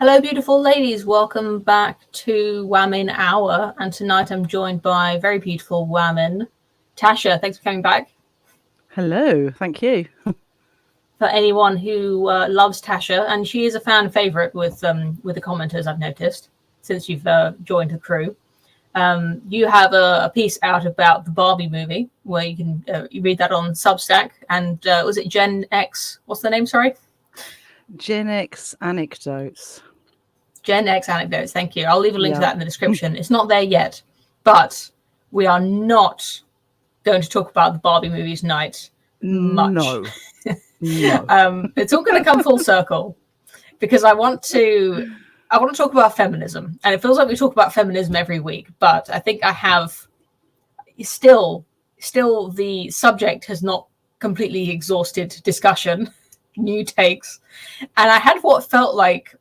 Hello, beautiful ladies. Welcome back to Women Hour. And tonight I'm joined by very beautiful woman, Tasha. Thanks for coming back. Hello, thank you. For anyone who loves Tasha, and she is a fan favorite with the commenters, I've noticed since you've joined the crew. You have a piece out about the Barbie movie where you can you read that on Substack. And was it Gen X? What's the name? Sorry. Gen X anecdotes. Gen X anecdotes. Thank you. I'll leave a link to Yeah. that in the description. It's not there yet, but we are not going to talk about the Barbie movie tonight much. No. No. It's all going to come full circle because I want to talk about feminism, and it feels like we talk about feminism every week, but I think I have still the subject has not completely exhausted discussion, new takes, and I had what felt like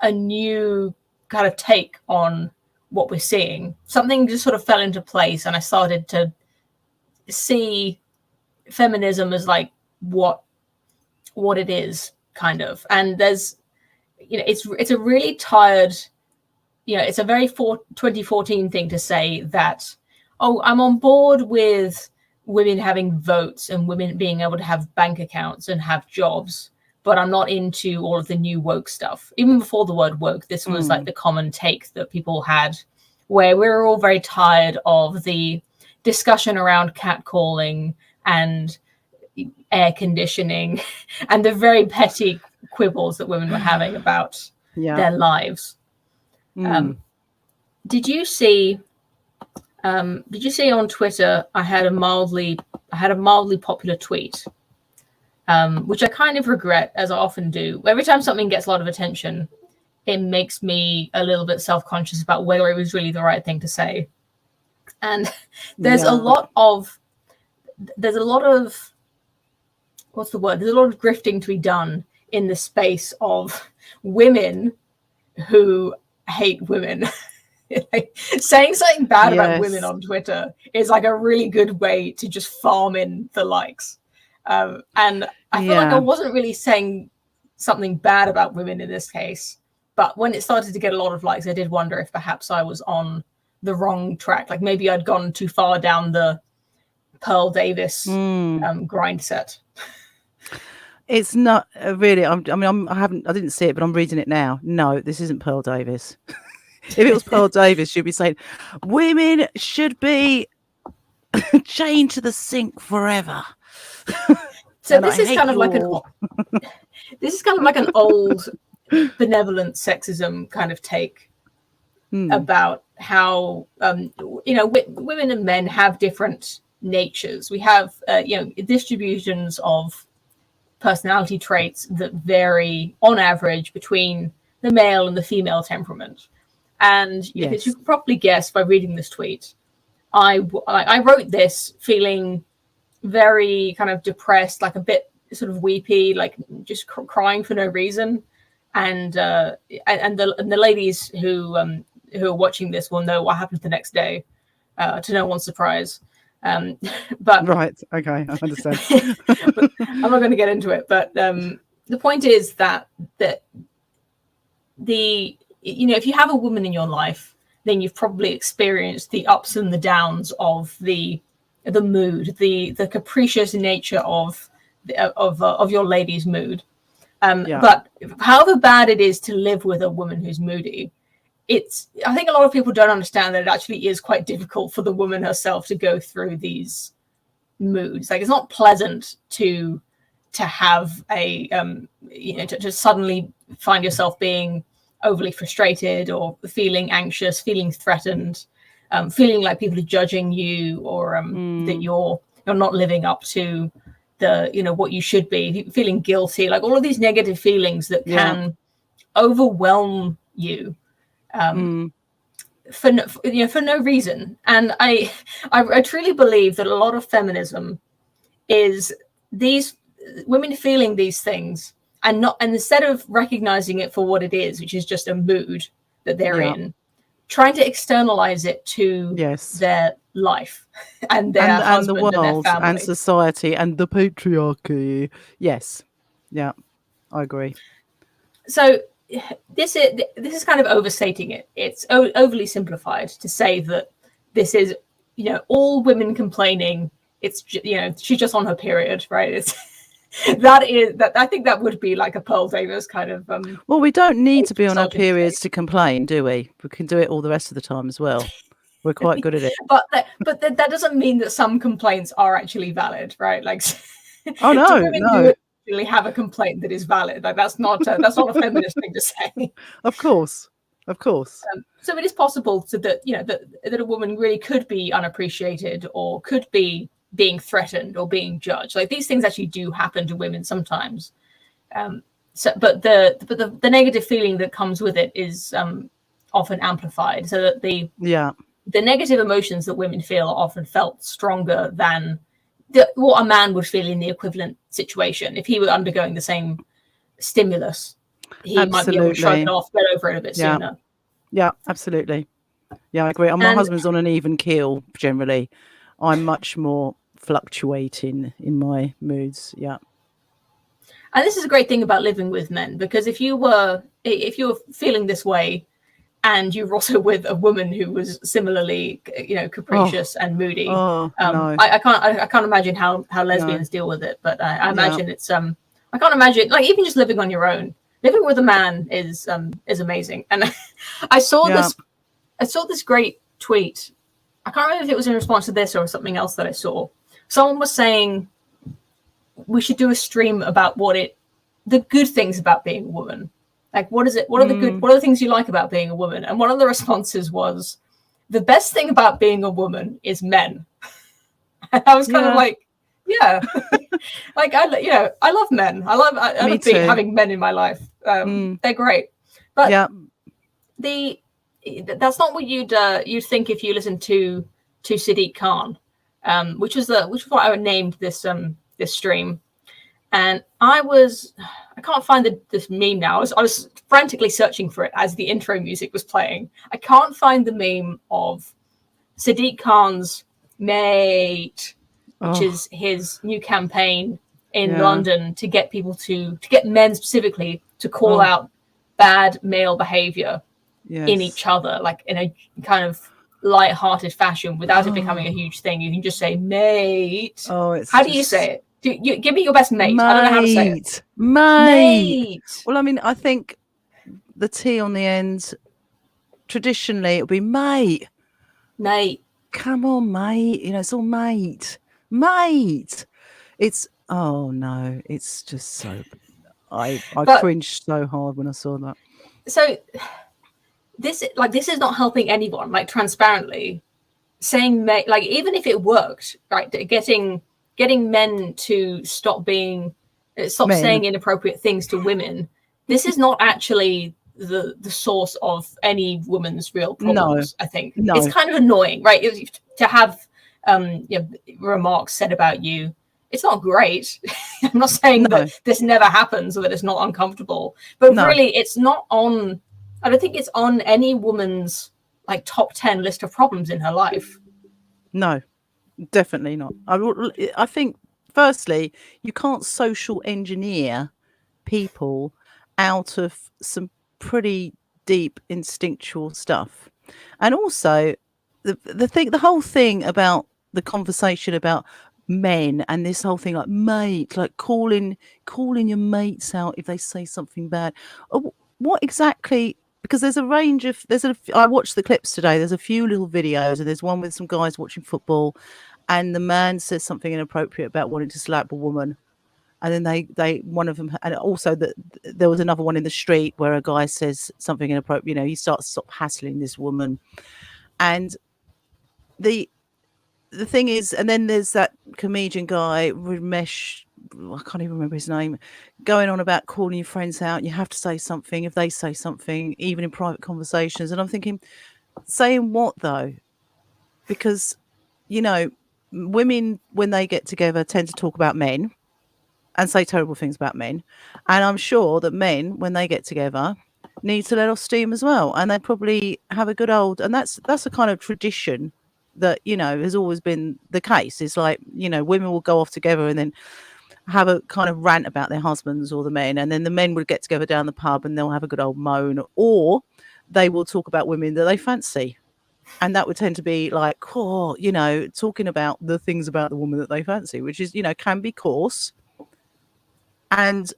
a new kind of take on what we're seeing. Something just sort of fell into place, and I started to see feminism as like what it is, kind of. And there's, it's a really tired, it's a very 2014 thing to say that, oh, I'm on board with women having votes and women being able to have bank accounts and have jobs, but I'm not into all of the new woke stuff. Even before the word woke, this was like the common take that people had, where we were all very tired of the discussion around catcalling and air conditioning and the very petty quibbles that women were having about their lives. Did you see on Twitter I had a mildly popular tweet, which I kind of regret, as I often do. Every time something gets a lot of attention, it makes me a little bit self-conscious about whether it was really the right thing to say. And there's a lot of what's the word? There's a lot of grifting to be done in the space of women who hate women. Saying something bad about women on Twitter is like a really good way to just farm in the likes. And I feel like I wasn't really saying something bad about women in this case, but when it started to get a lot of likes, I did wonder if perhaps I was on the wrong track. Like maybe I'd gone too far down the Pearl Davis grind set. It's not really. I didn't see it, but I'm reading it now. No, this isn't Pearl Davis. If it was Pearl Davis, she'd be saying women should be chained to the sink forever. So this is kind of like an old benevolent sexism kind of take about how women and men have different natures. We have distributions of personality traits that vary on average between the male and the female temperament. And as you can probably guess by reading this tweet, I wrote this feeling very kind of depressed, like a bit sort of weepy, like just crying for no reason. And the ladies who are watching this will know what happened the next day, to no one's surprise. But right, okay, I understand. I'm not going to get into it, but the point is that if you have a woman in your life, then you've probably experienced the ups and the downs of the mood, the capricious nature of your lady's mood. But however bad it is to live with a woman who's moody, I think a lot of people don't understand that it actually is quite difficult for the woman herself to go through these moods. Like, it's not pleasant to have to suddenly find yourself being overly frustrated or feeling anxious, feeling threatened, feeling like people are judging you, or that you're not living up to the what you should be, feeling guilty, like all of these negative feelings that can overwhelm you for no reason. And I truly believe that a lot of feminism is these women feeling these things and instead of recognizing it for what it is, which is just a mood that they're in, trying to externalize it to their life and their husband and the world and their family and society and the patriarchy. Yes. Yeah, I agree. So this is kind of overstating it. It's overly simplified to say that this is, all women complaining. It's, she's just on her period, right? It's that I think that would be like a Pearl Davis kind of. Well, we don't need to be on our periods to complain, do we? We can do it all the rest of the time as well. We're quite good at it. but that doesn't mean that some complaints are actually valid, right? Like, oh no, no. Really have a complaint that is valid. Like, that's not a feminist thing to say. Of course. So it is possible that a woman really could be unappreciated, or could be being threatened or being judged. Like, these things actually do happen to women sometimes. But the negative feeling that comes with it is often amplified, so that the negative emotions that women feel are often felt stronger than what a man would feel in the equivalent situation. If he were undergoing the same stimulus, he might be able to shrug it off, get over it a bit sooner. Yeah, absolutely. Yeah, I agree. My husband's on an even keel generally. I'm much more fluctuating in my moods. Yeah. And this is a great thing about living with men, because if you were feeling this way, and you're also with a woman who was similarly, capricious and moody. No. I can't imagine how lesbians deal with it, but I imagine it's I can't imagine, like, even just living on your own. Living with a man is amazing. And I saw this great tweet. I can't remember if it was in response to this or something else that I saw. Someone was saying we should do a stream about the good things about being a woman. Like, what is it? What are the things you like about being a woman? And one of the responses was, the best thing about being a woman is men. And I was kind of like, yeah, like, I love men. I love having men in my life. They're great. But that's not what you'd think if you listened to Sadiq Khan, which is what I named this stream. And I can't find this meme now. I was frantically searching for it as the intro music was playing. I can't find the meme of Sadiq Khan's Mate, which is his new campaign in London to get people to get men specifically to call out bad male behavior in each other, like in a kind of light-hearted fashion, without it becoming a huge thing. You can just say mate. How do you say it? Give me your best mate. I don't know how to say it. Mate. Well, I mean, I think the T on the end, traditionally, it'll be mate. Mate. Come on, mate. It's all mate. Mate. It's, oh no, it's just so, I cringed so hard when I saw that. So this is not helping anyone, like, transparently. Saying mate, like, even if it worked, right, getting men to stop saying inappropriate things to women, this is not actually the source of any woman's real problems. I think it's kind of annoying, right? To have remarks said about you. It's not great. I'm not saying that this never happens or that it's not uncomfortable, but really, it's not on. I don't think it's on any woman's, like, top 10 list of problems in her life. No. Definitely not. I think, firstly, you can't social engineer people out of some pretty deep instinctual stuff. And also, the whole thing about the conversation about men and this whole thing, like, mate, like calling your mates out if they say something bad. What exactly? Because there's a range of, I watched the clips today. There's a few little videos, and there's one with some guys watching football, and the man says something inappropriate about wanting to slap a woman, and then they one of them, and also that there was another one in the street where a guy says something inappropriate. He starts to stop hassling this woman, and the thing is, and then there's that comedian guy Ramesh, I can't even remember his name, going on about calling your friends out. You have to say something if they say something, even in private conversations. And I'm thinking, saying what though? Because, women, when they get together, tend to talk about men and say terrible things about men. And I'm sure that men, when they get together, need to let off steam as well. And they probably have a good old, and that's a kind of tradition that, has always been the case. It's like, women will go off together and then have a kind of rant about their husbands or the men, and then the men would get together down the pub and they'll have a good old moan, or they will talk about women that they fancy. And that would tend to be like, oh, you know, talking about the things about the woman that they fancy, which is, you know, can be coarse. And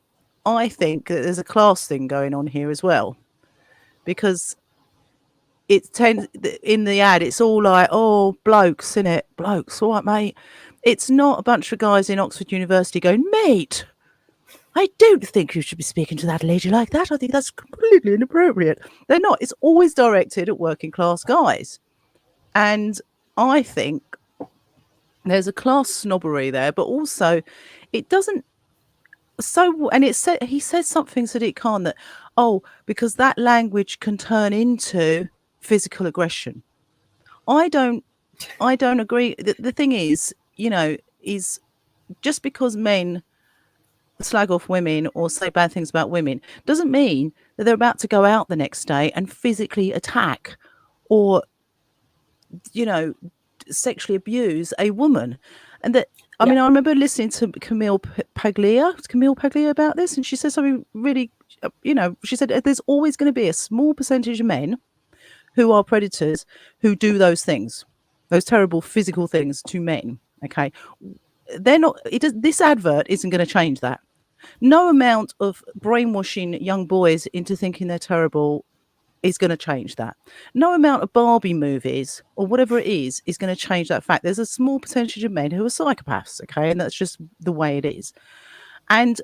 I think that there's a class thing going on here as well, because it tends in the ad, it's all like, oh, blokes, innit? Blokes, all right, mate. It's not a bunch of guys in Oxford University going, mate, I don't think you should be speaking to that lady like that. I think that's completely inappropriate. They're not. It's always directed at working class guys. And I think there's a class snobbery there, but also it doesn't. So, and it said, he said something, Sadiq Khan, that, oh, because that language can turn into physical aggression. I don't agree. The thing is, you know, is just because men slag off women or say bad things about women doesn't mean that they're about to go out the next day and physically attack or, you know, sexually abuse a woman. And that, I mean, I remember listening to Camille Paglia about this, and she said something really, you know, she said there's always going to be a small percentage of men who are predators who do those things, those terrible physical things to men. Okay. They're not, this advert isn't going to change that. No amount of brainwashing young boys into thinking they're terrible is going to change that. No amount of Barbie movies or whatever it is going to change that fact. There's a small percentage of men who are psychopaths, okay? And that's just the way it is. And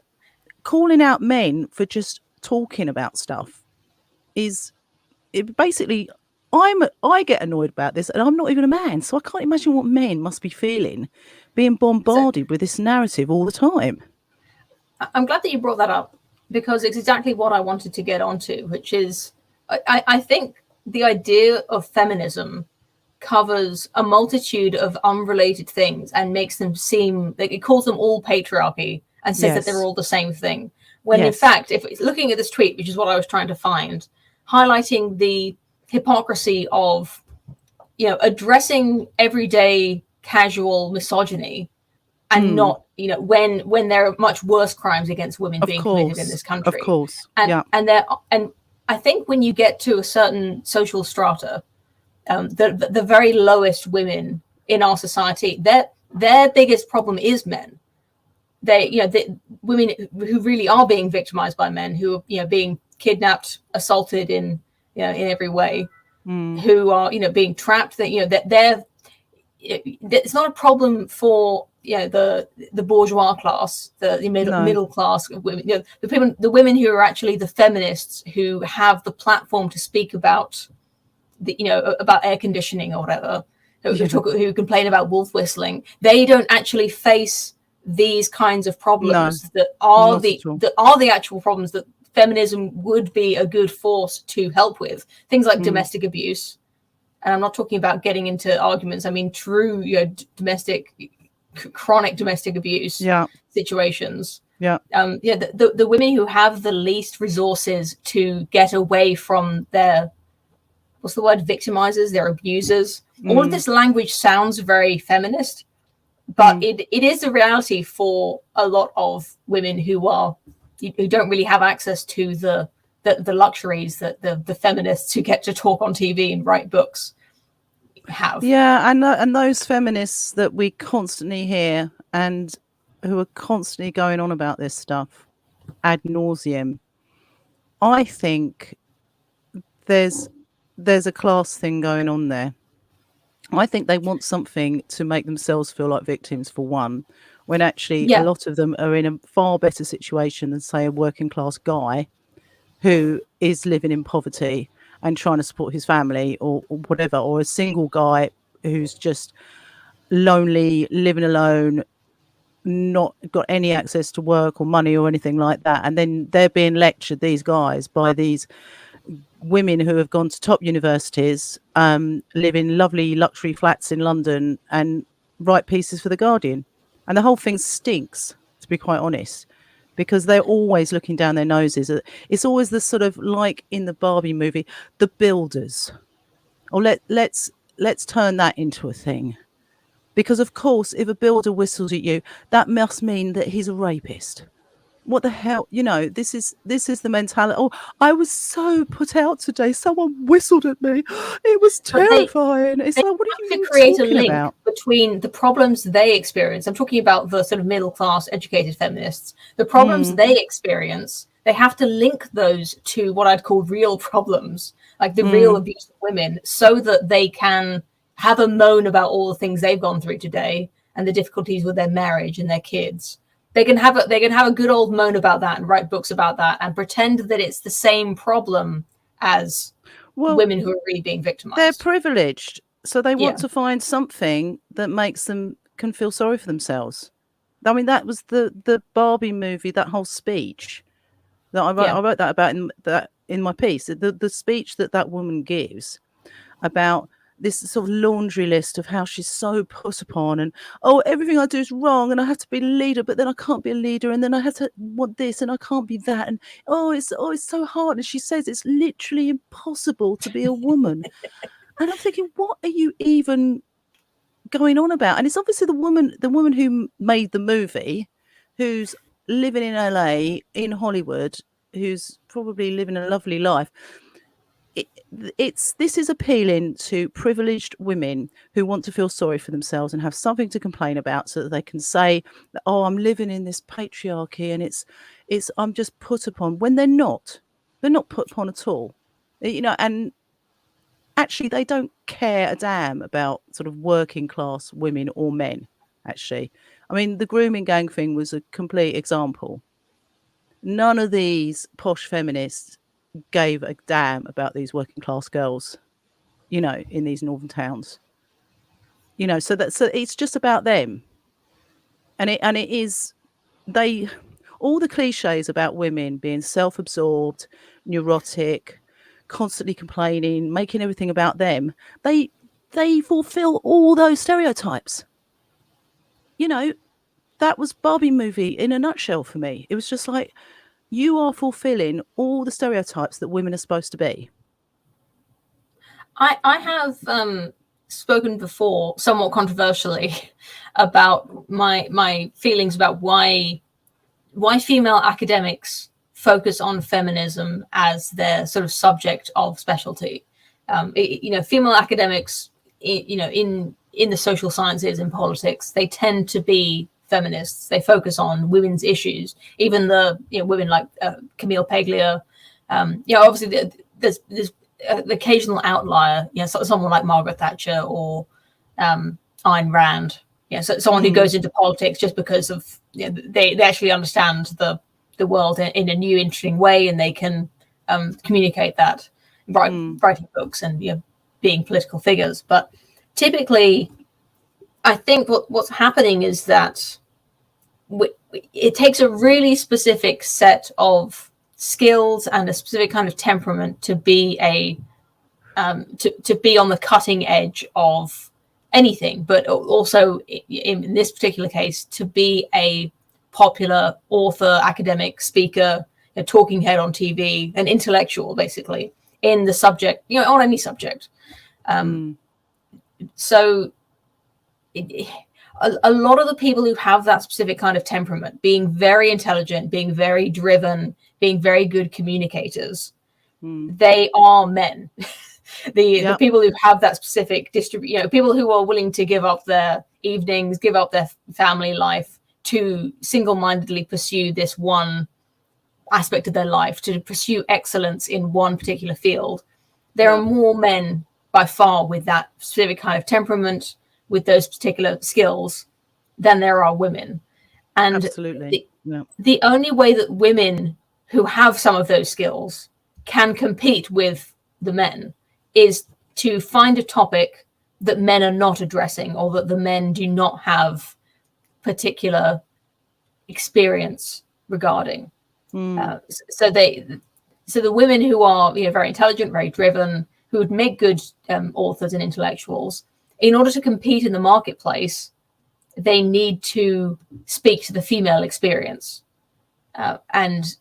calling out men for just talking about stuff is it basically, I get annoyed about this, and I'm not even a man, so I can't imagine what men must be feeling being bombarded with this narrative all the time. I'm glad that you brought that up, because it's exactly what I wanted to get onto, which is I think the idea of feminism covers a multitude of unrelated things and makes them seem like it calls them all patriarchy and says that they're all the same thing. When in fact, if it's looking at this tweet, which is what I was trying to find, highlighting the hypocrisy of, you know, addressing everyday casual misogyny and not, you know, when there are much worse crimes against women being committed in this country. Of course. And I think when you get to a certain social strata, the very lowest women in our society, their biggest problem is men. The women who really are being victimized by men, who are, you know, being kidnapped, assaulted in every way, who are, you know, being trapped. That, you know, it's not a problem for, you know, the bourgeois class, the middle class women, you know, the women who are actually the feminists, who have the platform to speak about about air conditioning or whatever, who complain about wolf whistling. They don't actually face these kinds of problems that are the actual problems that feminism would be a good force to help with. Things like domestic abuse. And I'm not talking about getting into arguments. I mean, true, you know, chronic domestic abuse situations. The women who have the least resources to get away from their, what's the word, victimizers, their abusers. All of this language sounds very feminist, but it is a reality for a lot of women who don't really have access to the luxuries that the feminists who get to talk on TV and write books have. Yeah, and those feminists that we constantly hear and who are constantly going on about this stuff ad nauseum. I think there's a class thing going on there. I think they want something to make themselves feel like victims, for one, when actually a lot of them are in a far better situation than, say, a working class guy who is living in poverty and trying to support his family or whatever, or a single guy who's just lonely, living alone, not got any access to work or money or anything like that. And then they're being lectured, these guys, by these women who have gone to top universities, live in lovely luxury flats in London and write pieces for The Guardian. And the whole thing stinks, to be quite honest, because they're always looking down their noses. It's always the sort of, like in the Barbie movie, the builders. Or let's turn that into a thing. Because of course, if a builder whistles at you, that must mean that he's a rapist. What the hell? This is the mentality. Oh, I was so put out today. Someone whistled at me. It was But terrifying. It's they like, what are have you to create a talking link about? between the problems they experience. I'm talking about the sort of middle class educated feminists. The problems they experience, they have to link those to what I'd call real problems, like the real abuse of women, so that they can have a moan about all the things they've gone through today and the difficulties with their marriage and their kids. They can have a good old moan about that and write books about that and pretend that it's the same problem as women who are really being victimized. They're privileged, so they want Yeah. to find something that makes them can feel sorry for themselves. I mean, that was the Barbie movie, that whole speech that I wrote. Yeah. I wrote that about in my piece. The speech that woman gives about this sort of laundry list of how she's so put upon, and everything I do is wrong, and I have to be a leader, but then I can't be a leader, and then I have to want this, and I can't be that, and it's so hard. And she says it's literally impossible to be a woman. And I'm thinking, what are you even going on about? And it's obviously the woman who made the movie, who's living in LA, in Hollywood, who's probably living a lovely life. This is appealing to privileged women who want to feel sorry for themselves and have something to complain about, so that they can say, I'm living in this patriarchy and it's I'm just put upon, when they're not put upon at all, and actually they don't care a damn about sort of working class women or men. Actually, I mean, the grooming gang thing was a complete example. None of these posh feminists gave a damn about these working class girls, in these northern towns. So it's just about them. And it is, all the cliches about women being self-absorbed, neurotic, constantly complaining, making everything about them, they fulfill all those stereotypes. That was Barbie movie in a nutshell for me. It was just like, you are fulfilling all the stereotypes that women are supposed to be. I have spoken before, somewhat controversially, about my feelings about why female academics focus on feminism as their sort of subject of specialty. Female academics, in the social sciences and politics, they tend to be feminists. They focus on women's issues. Even women like Camille Paglia. Obviously there's the occasional outlier. Someone like Margaret Thatcher or Ayn Rand. Someone who goes into politics just because of they actually understand the world in a new, interesting way, and they can communicate that, writing books and being political figures. But typically, I think what's happening is that it takes a really specific set of skills and a specific kind of temperament to be to be on the cutting edge of anything, but also in this particular case, to be a popular author, academic, speaker, a talking head on TV, an intellectual, basically, in the subject, on any subject. So a lot of the people who have that specific kind of temperament, being very intelligent, being very driven, being very good communicators, they are men. The people who have that specific people who are willing to give up their evenings, give up their family life to single-mindedly pursue this one aspect of their life, to pursue excellence in one particular field. There are more men by far with that specific kind of temperament, with those particular skills, than there are women. And absolutely, the only way that women who have some of those skills can compete with the men is to find a topic that men are not addressing, or that the men do not have particular experience regarding. So the women who are very intelligent, very driven, who would make good authors and intellectuals, in order to compete in the marketplace, they need to speak to the female experience, and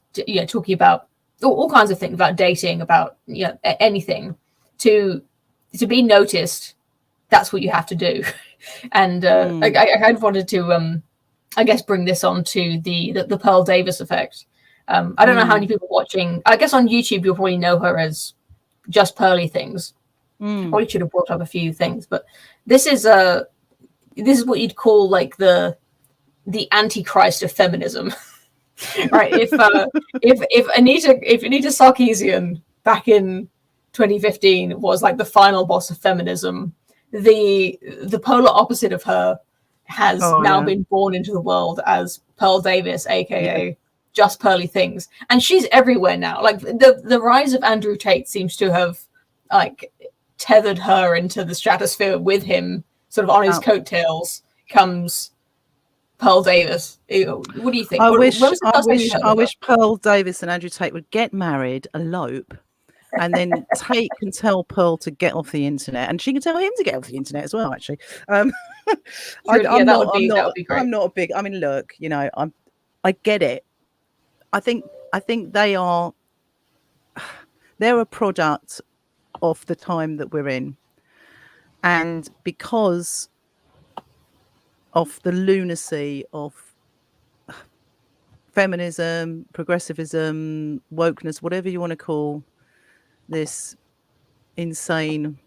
talking about all kinds of things, about dating, about anything. To be noticed, that's what you have to do. And I kind of wanted to, I guess, bring this on to the Pearl Davis effect. I don't know how many people watching. I guess on YouTube you'll probably know her as just Pearly Things. Probably should have brought up a few things, but this is what you'd call like the Antichrist of feminism. Right? If Anita Sarkeesian back in 2015 was like the final boss of feminism, the polar opposite of her has been born into the world as Pearl Davis, aka just Pearly Things, and she's everywhere now. Like the rise of Andrew Tate seems to have like tethered her into the stratosphere with him, sort of on his coattails comes Pearl Davis. What do you think? I wish Pearl Davis and Andrew Tate would get married, elope, and then Tate can tell Pearl to get off the internet, and she can tell him to get off the internet as well. Actually, I'm not a big. I mean, look, you know, I get it. I think they're a product of the time that we're in, and because of the lunacy of feminism, progressivism, wokeness, whatever you want to call this insane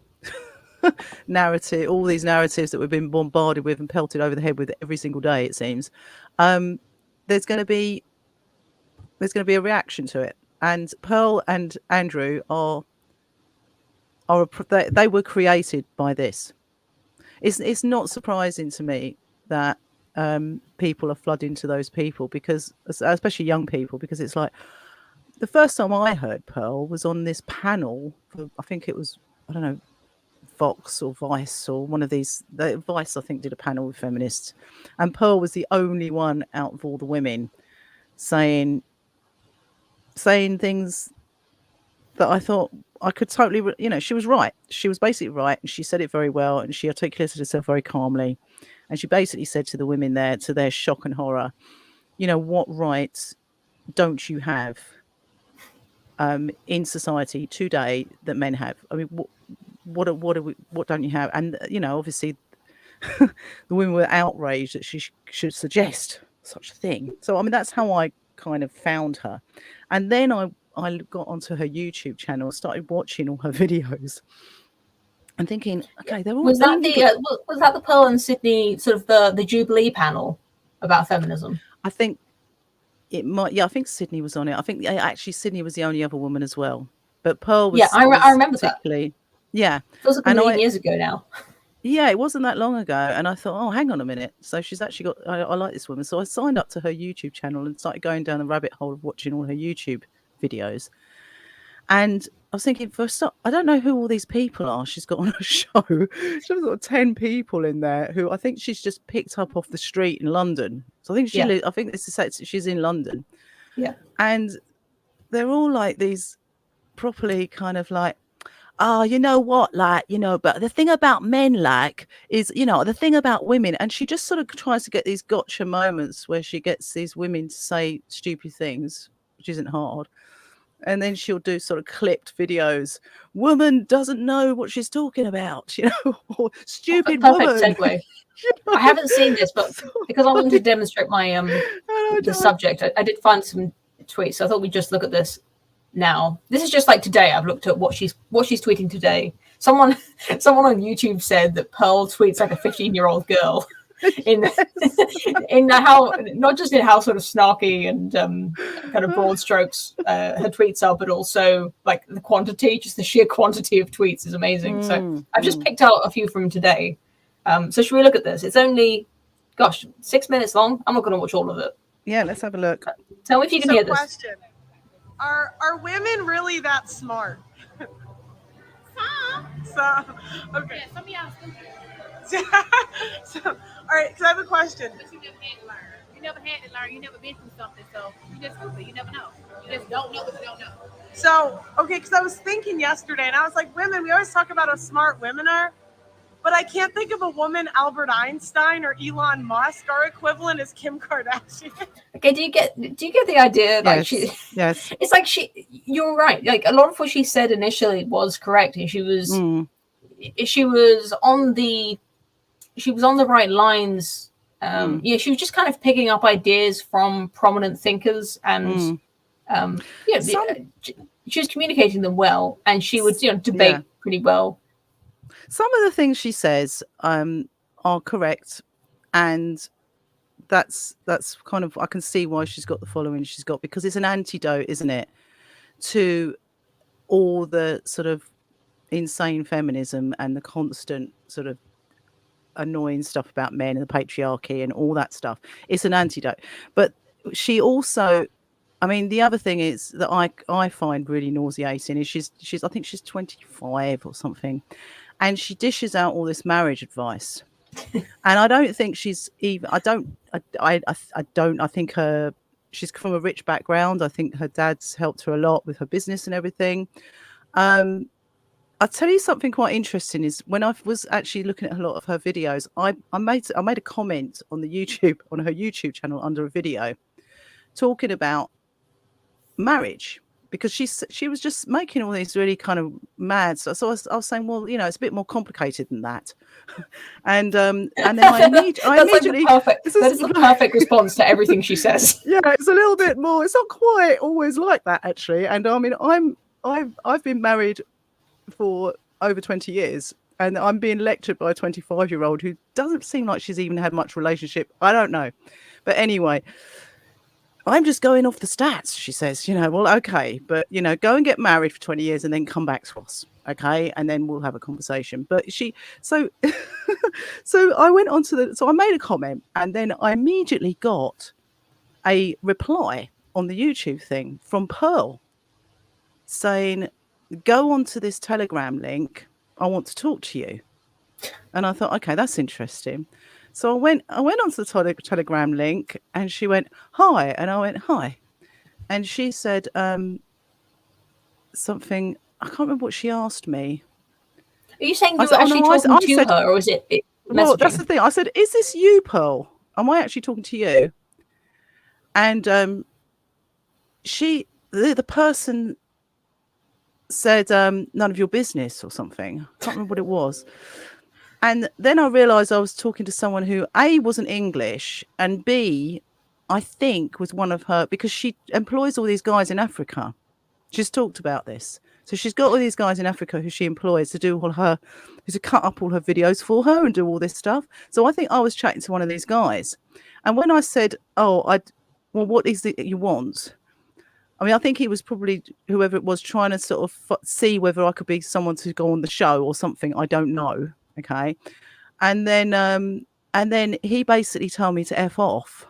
narrative, all these narratives that we've been bombarded with and pelted over the head with every single day, it seems, there's going to be a reaction to it. And Pearl and Andrew they were created by this. It's not surprising to me that people are flooding to those people, because especially young people, because it's like the first time I heard Pearl was on this panel for, I think it was, I don't know, Vox or Vice or one of these. Vice, I think, did a panel with feminists, and Pearl was the only one out of all the women saying things that I thought I could totally, you know, she was right. She was basically right, and she said it very well, and she articulated herself very calmly. And she basically said to the women there, to their shock and horror, you know, what rights don't you have in society today that men have? I mean, what don't you have? And, you know, obviously the women were outraged that she should suggest such a thing. So, I mean, that's how I kind of found her. And then I got onto her YouTube channel, started watching all her videos and thinking, okay, they're all... Was that the Pearl and Sydney sort of the Jubilee panel about feminism? I think it might. Yeah, I think Sydney was on it. I think actually Sydney was the only other woman as well. But Pearl was... Yeah, I remember that. Yeah. It was a million years ago now. Yeah, it wasn't that long ago. And I thought, oh, hang on a minute. So she's actually got... I like this woman. So I signed up to her YouTube channel and started going down the rabbit hole of watching all her YouTube videos. And I was thinking, I don't know who all these people are she's got on her show. She's got 10 people in there who I think she's just picked up off the street in London. So I think I think this is she's in London. Yeah. And they're all like these properly kind of like, oh, you know what, like, you know, but the thing about men, like, is, you know, the thing about women. And she just sort of tries to get these gotcha moments where she gets these women to say stupid things, which isn't hard. And then she'll do sort of clipped videos. Woman doesn't know what she's talking about, you know, or stupid perfect woman. Segue. I haven't seen this, but because I wanted to demonstrate my the subject, I did find some tweets. So I thought we'd just look at this now. This is just like today. I've looked at what she's tweeting today. Someone on YouTube said that Pearl tweets like a 15-year-old girl. in how, not just in how sort of snarky and kind of broad strokes her tweets are, but also like the quantity, just the sheer quantity of tweets is amazing. So I've just picked out a few from today. So should we look at this? It's only, 6 minutes long. I'm not going to watch all of it. Yeah, let's have a look. Tell me if you can hear this. Question: Are women really that smart? Some. Okay. Yeah, some of y'all stupid. So, all right, because I have a question. But you never had to learn. You never had to learn. You never been through something, so you just stupid. You never know. You just don't know what you don't know. So, okay, because I was thinking yesterday, and I was like, women, we always talk about how smart women are, but I can't think of a woman Albert Einstein or Elon Musk. Our equivalent is Kim Kardashian. Okay, do you get the idea? Like yes. It's like you're right. Like a lot of what she said initially was correct, and she was on the she was on the right lines. Yeah, she was just kind of picking up ideas from prominent thinkers, and she was communicating them well, and she would debate pretty well. Some of the things she says are correct, and that's kind of, I can see why she's got the following she's got, because it's an antidote, isn't it, to all the sort of insane feminism and the constant sort of annoying stuff about men and the patriarchy and all that stuff. It's an antidote. But she also, I mean, the other thing is that I find really nauseating is she's I think she's 25 or something, and she dishes out all this marriage advice. And I don't think she's even, I think she's from a rich background. I think her dad's helped her a lot with her business and everything. I'll tell you something quite interesting is when I was actually looking at a lot of her videos, I made a comment on her YouTube channel under a video talking about marriage, because she was just making all these really kind of mad. So I was saying, well, it's a bit more complicated than that. And then I immediately that is the perfect response to everything she says. Yeah, it's a little bit more. It's not quite always like that, actually. And I mean, I've been married for over 20 years, and I'm being lectured by a 25-year-old who doesn't seem like she's even had much relationship. I don't know, but anyway, I'm just going off the stats. She says, well, okay, but go and get married for 20 years and then come back to us, okay, and then we'll have a conversation. But so I went on to so I made a comment, and then I immediately got a reply on the YouTube thing from Pearl saying, go on to this Telegram link. I want to talk to you. And I thought, okay, that's interesting. So I went onto the Telegram link, and she went, hi. And I went, hi. And she said something, I can't remember what she asked me. Are you saying you were actually talking to her, or was it messaging? Well, that's the thing. I said, is this you, Pearl? Am I actually talking to you? And the person said, none of your business or something. I can't remember what it was. And then I realised I was talking to someone who A, wasn't English, and B, I think was one of her, because she employs all these guys in Africa. She's talked about this. So she's got all these guys in Africa who she employs to do to cut up all her videos for her and do all this stuff. So I think I was chatting to one of these guys. And when I said, what is it you want? I mean, I think he was probably, whoever it was, trying to sort of see whether I could be someone to go on the show or something. I don't know. Okay. And then he basically told me to F off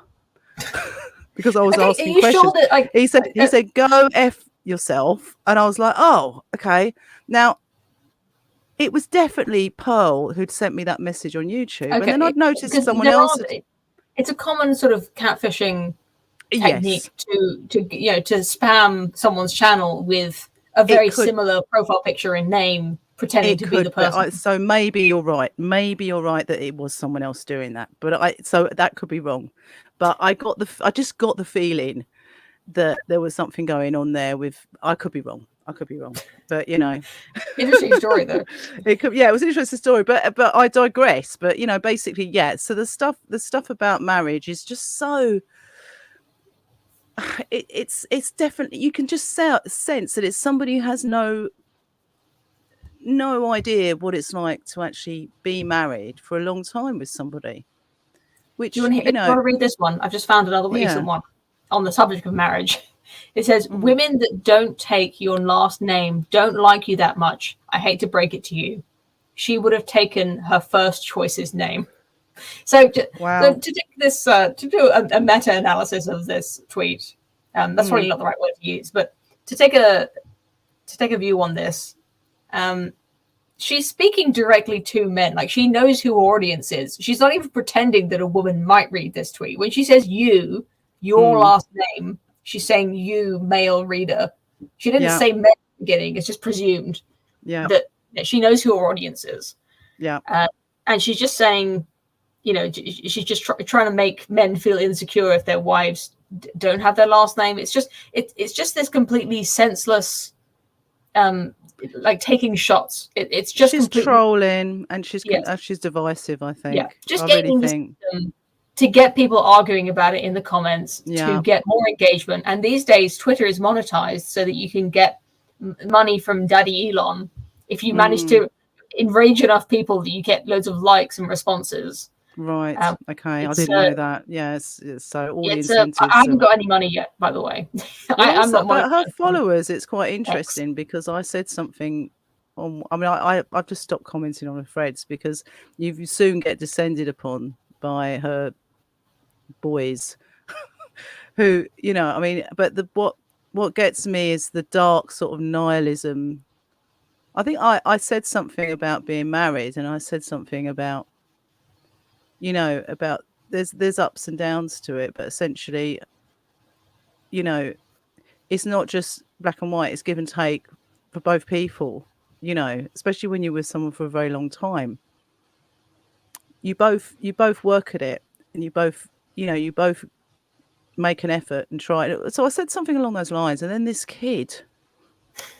because I was asking questions. Sure that, he said, go F yourself. And I was like, oh, okay. Now, it was definitely Pearl who'd sent me that message on YouTube. Okay. And then I'd noticed someone else. It's a common sort of catfishing technique to spam someone's channel with a very similar profile picture and name, pretending to be the person. So maybe you're right. Maybe you're right that it was someone else doing that. But so that could be wrong. But I just got the feeling that there was something going on there with. I could be wrong. But interesting story though. It was an interesting story. But I digress. But basically, yeah. So the stuff about marriage is just so. It's definitely, you can just sense that it's somebody who has no idea what it's like to actually be married for a long time with somebody. Which you want to read this one? I've just found another recent one on the subject of marriage. It says, women that don't take your last name don't like you that much. I hate to break it to you. She would have taken her first choice's name. So to take this, to do a meta-analysis of this tweet, that's probably not the right word to use, but to take a view on this, she's speaking directly to men. Like, she knows who her audience is. She's not even pretending that a woman might read this tweet. When she says your last name, she's saying you, male reader. She didn't say men at the beginning. It's just presumed that she knows who her audience is. Yeah. And she's just saying, she's just trying to make men feel insecure if their wives don't have their last name. It's just this completely senseless like taking shots. It's just she's completely trolling, and she's Yes. she's divisive. I think. Yeah, just I gaming really the think. system to get people arguing about it in the comments, Yeah. to get more engagement. And these days, Twitter is monetized so that you can get money from Daddy Elon if you manage to enrage enough people that you get loads of likes and responses. Right. Okay. I it's, didn't know that. Yeah. It's so all the It's incentives. I haven't got any money yet, by the way. Well, I'm also, not but her monetized. followers, it's quite interesting because I said something on. I mean, I've just stopped commenting on her threads because you soon get descended upon by her boys, who, you know, I mean, but what gets me is the dark sort of nihilism. I think I said something about being married, and I said something about, you know, about there's ups and downs to it, but essentially, you know, it's not just black and white, it's give and take for both people, you know, especially when you're with someone for a very long time. You both work at it, and you both make an effort and try it. So I said something along those lines, and then this kid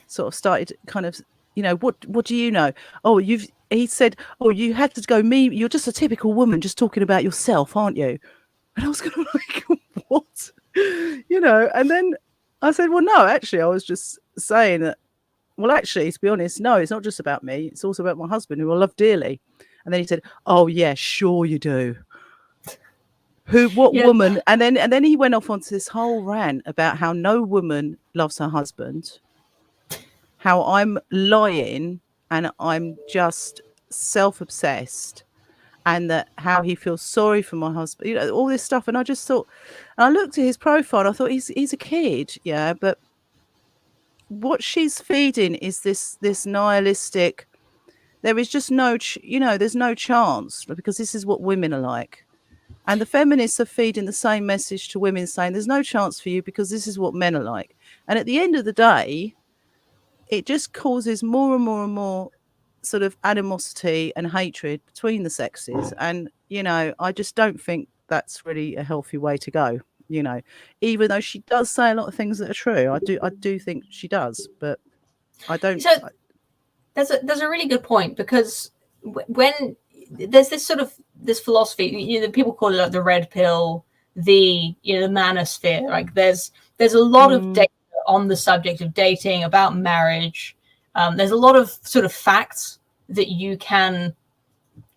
sort of started kind of, you know, what do you know? Oh, he said, oh, you had to go, you're just a typical woman just talking about yourself, aren't you? And I was kind of like, what? You know, and then I said, well, no, actually, I was just saying that, well, actually, to be honest, no, it's not just about me. It's also about my husband, who I love dearly. And then he said, oh, yeah, sure you do. What woman? And then he went off onto this whole rant about how no woman loves her husband, how I'm lying and I'm just self-obsessed, and that how he feels sorry for my husband, you know, all this stuff. And I just thought, and I looked at his profile and I thought, he's a kid, yeah, but what she's feeding is this nihilistic, there is just no there's no chance, because this is what women are like. And the feminists are feeding the same message to women, saying there's no chance for you because this is what men are like. And at the end of the day, it just causes more and more and more sort of animosity and hatred between the sexes. And, you know, I just don't think that's really a healthy way to go, you know, even though she does say a lot of things that are true. I do think she does, but I don't. So there's a really good point, because when there's this philosophy, you know, people call it like the red pill, the manosphere. Like there's a lot of data on the subject of dating, about marriage. There's a lot of sort of facts that you can,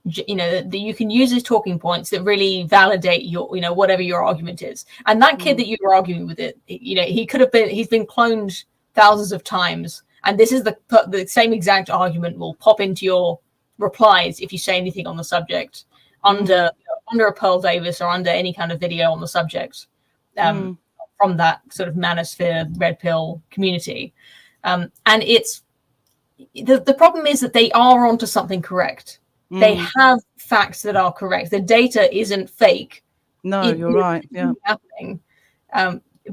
that you can use as talking points that really validate your, whatever your argument is. And that kid that you were arguing with, he's been cloned thousands of times. And this is the same exact argument will pop into your replies if you say anything on the subject under a Pearl Davis or under any kind of video on the subject from that sort of manosphere red pill community. And it's the problem is that they are onto something correct. They have facts that are correct. The data isn't fake. No, you're right. Yeah. Happening.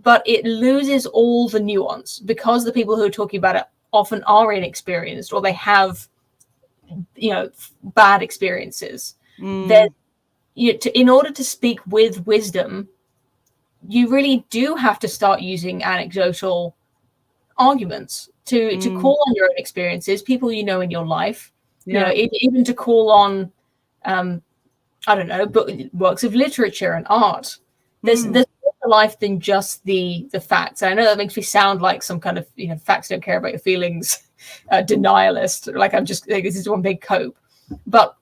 But it loses all the nuance because the people who are talking about it often are inexperienced, or they have, bad experiences. In order to speak with wisdom, you really do have to start using anecdotal arguments to call on your own experiences, people in your life, even to call on, I don't know, works of literature and art. There's more to life than just the facts. And I know that makes me sound like some kind of facts don't care about your feelings denialist, like I'm just like this is one big cope. But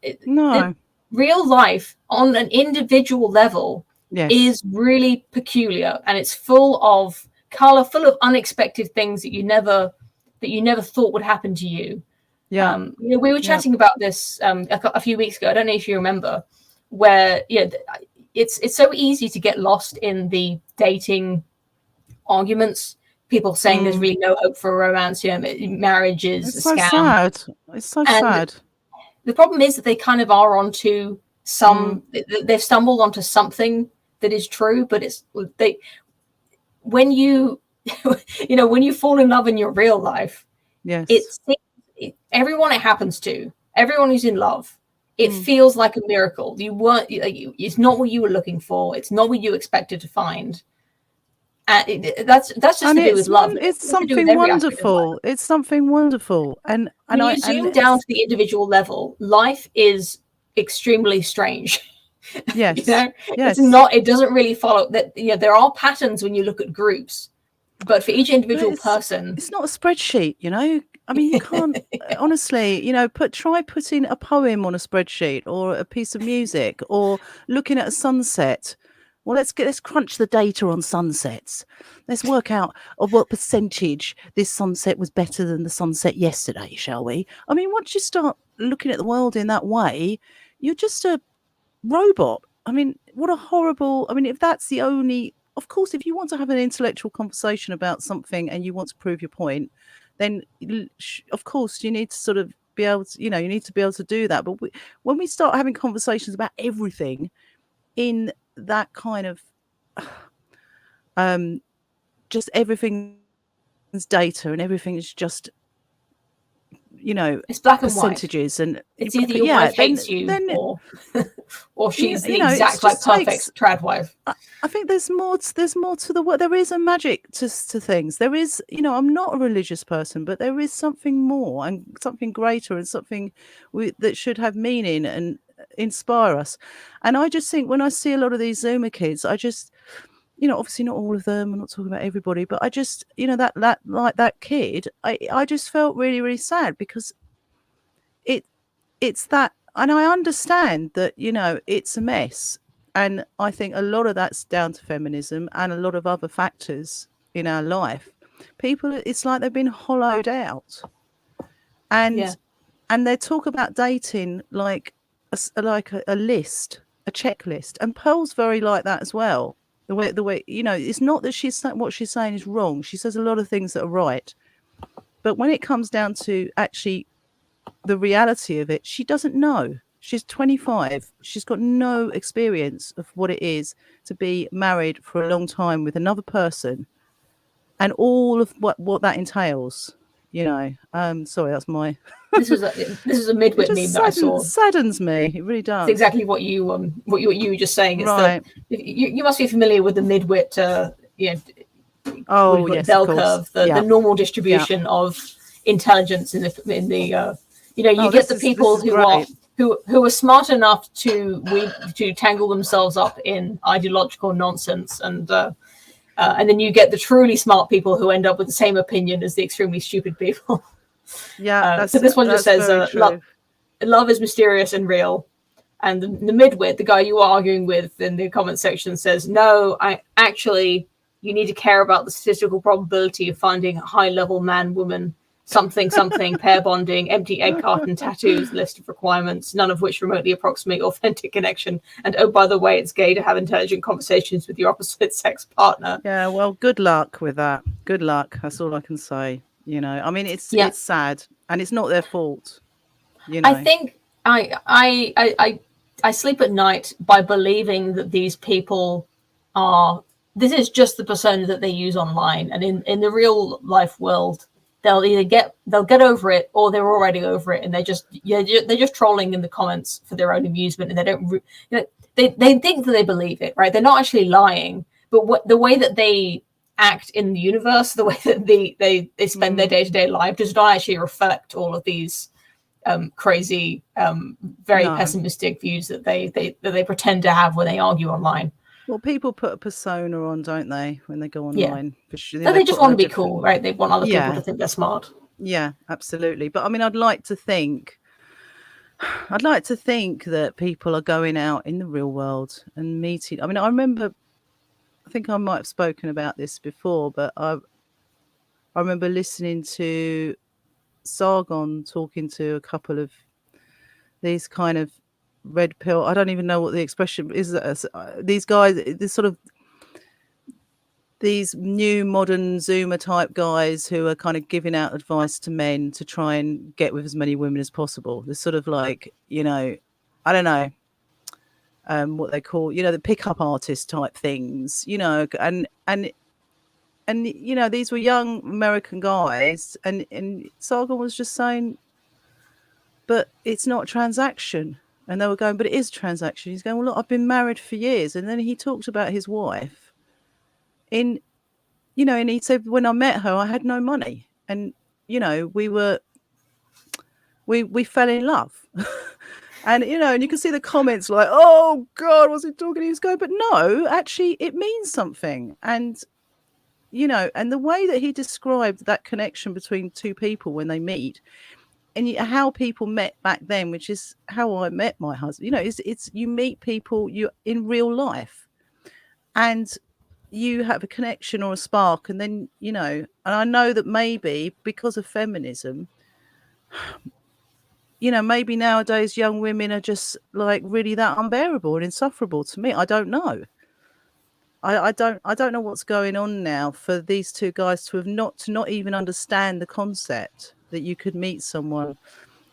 real life on an individual level is really peculiar, and it's full of color, full of unexpected things that you never thought would happen to you. We were chatting about this a few weeks ago. I don't know if you remember, where it's so easy to get lost in the dating arguments. People saying there's really no hope for romance. Marriage is a scam. Sad. It's so sad. The problem is that they kind of are onto some. They've stumbled onto something that is true, but when you when you fall in love in your real life, everyone it happens to, everyone who's in love, it feels like a miracle. It's not what you were looking for. It's not what you expected to find. That's just And to do with love. it's nothing to do with something every aspect of life. wonderful. It's something wonderful. And When you and zoom down to the individual level, life is extremely strange. yes, You know, yes. it's not. It doesn't really follow that. You know, there are patterns when you look at groups, but for each individual person, it's not a spreadsheet. You know, I mean, you can't honestly. You know, try putting a poem on a spreadsheet or a piece of music or looking at a sunset. Well, let's crunch the data on sunsets. Let's work out of what percentage this sunset was better than the sunset yesterday, shall we? I mean, once you start looking at the world in that way, you're just a robot. I mean, what a horrible. I mean, if that's the only. Of course, if you want to have an intellectual conversation about something and you want to prove your point, then of course you need to sort of be able to, you know, you need to be able to do that. But when we start having conversations about everything in that kind of just everything's data and everything is just, you know, it's black and white. percentages, and It's either your wife hates you, or she's the exact like perfect trad wife. I think there's more to the world. There is a magic to things. There is, you know, I'm not a religious person, but there is something more and something greater and something that should have meaning and inspire us. And I just think when I see a lot of these Zoomer kids, I just, you know, obviously not all of them, I'm not talking about everybody, but I just, you know, that like that kid, I just felt really, really sad because it's that, and I understand that, you know, it's a mess. And I think a lot of that's down to feminism and a lot of other factors in our life. People, it's like they've been hollowed out. And they talk about dating like a list, a checklist. And Pearl's very like that as well. The way, you know, it's not that what she's saying is wrong. She says a lot of things that are right. But when it comes down to actually the reality of it, she doesn't know. She's 25. She's got no experience of what it is to be married for a long time with another person and all of what that entails. You know, sorry, that's my. This is a midwit meme that I saw. Saddens me. It really does. It's exactly what you were just saying. It's right. You must be familiar with the midwit. You know, yes, bell curve, the normal distribution of intelligence in the. You know, you get the people who are smart enough to tangle themselves up in ideological nonsense, and then you get the truly smart people who end up with the same opinion as the extremely stupid people. Yeah. So this one just says, love is mysterious and real. And the midwit, the guy you were arguing with in the comment section, says, no, you need to care about the statistical probability of finding a high-level man-woman, something, pair bonding, empty egg carton tattoos, list of requirements, none of which remotely approximate authentic connection. And oh, by the way, it's gay to have intelligent conversations with your opposite sex partner. Yeah, well, good luck with that. Good luck. That's all I can say. You know, I mean, it's sad, and it's not their fault. You know, I think I sleep at night by believing that these people this is just the persona that they use online, and in the real life world, they'll either get over it or they're already over it, and they're just trolling in the comments for their own amusement, and they don't they think that they believe it, right? They're not actually lying, but the way that they act in the universe, the way that they spend their day-to-day life does not actually reflect all of these crazy very pessimistic views that they pretend to have when they argue online. Well, people put a persona on, don't they, when they go online? Yeah. So they just want to be cool, right? They want other people to think they're smart. Yeah, absolutely. But I mean, I'd like to think that people are going out in the real world and meeting. I mean, I remember, I think I might have spoken about this before, but I remember listening to Sargon talking to a couple of these kind of red pill, I don't even know what the expression is. These guys, these new modern Zoomer type guys who are kind of giving out advice to men to try and get with as many women as possible. They're sort of like, you know, I don't know what they call, you know, the pickup artist type things, you know, and you know, these were young American guys, and Sargon was just saying, but it's not a transaction. And they were going, but it is a transaction. He's going, well, look, I've been married for years. And then he talked about his wife in you know, and he said, when I met her, I had no money. And, you know, we fell in love. And, you know, and you can see the comments like, oh, God, what's he talking? He was going, but no, actually, it means something. And, you know, and the way that he described that connection between two people when they meet, and how people met back then, which is how I met my husband, you know, it's you meet people you in real life, and you have a connection or a spark. And then, you know, and I know that maybe because of feminism, you know, maybe nowadays young women are just like really that unbearable and insufferable to me. I don't know. I don't know what's going on now for these two guys to not even understand the concept that you could meet someone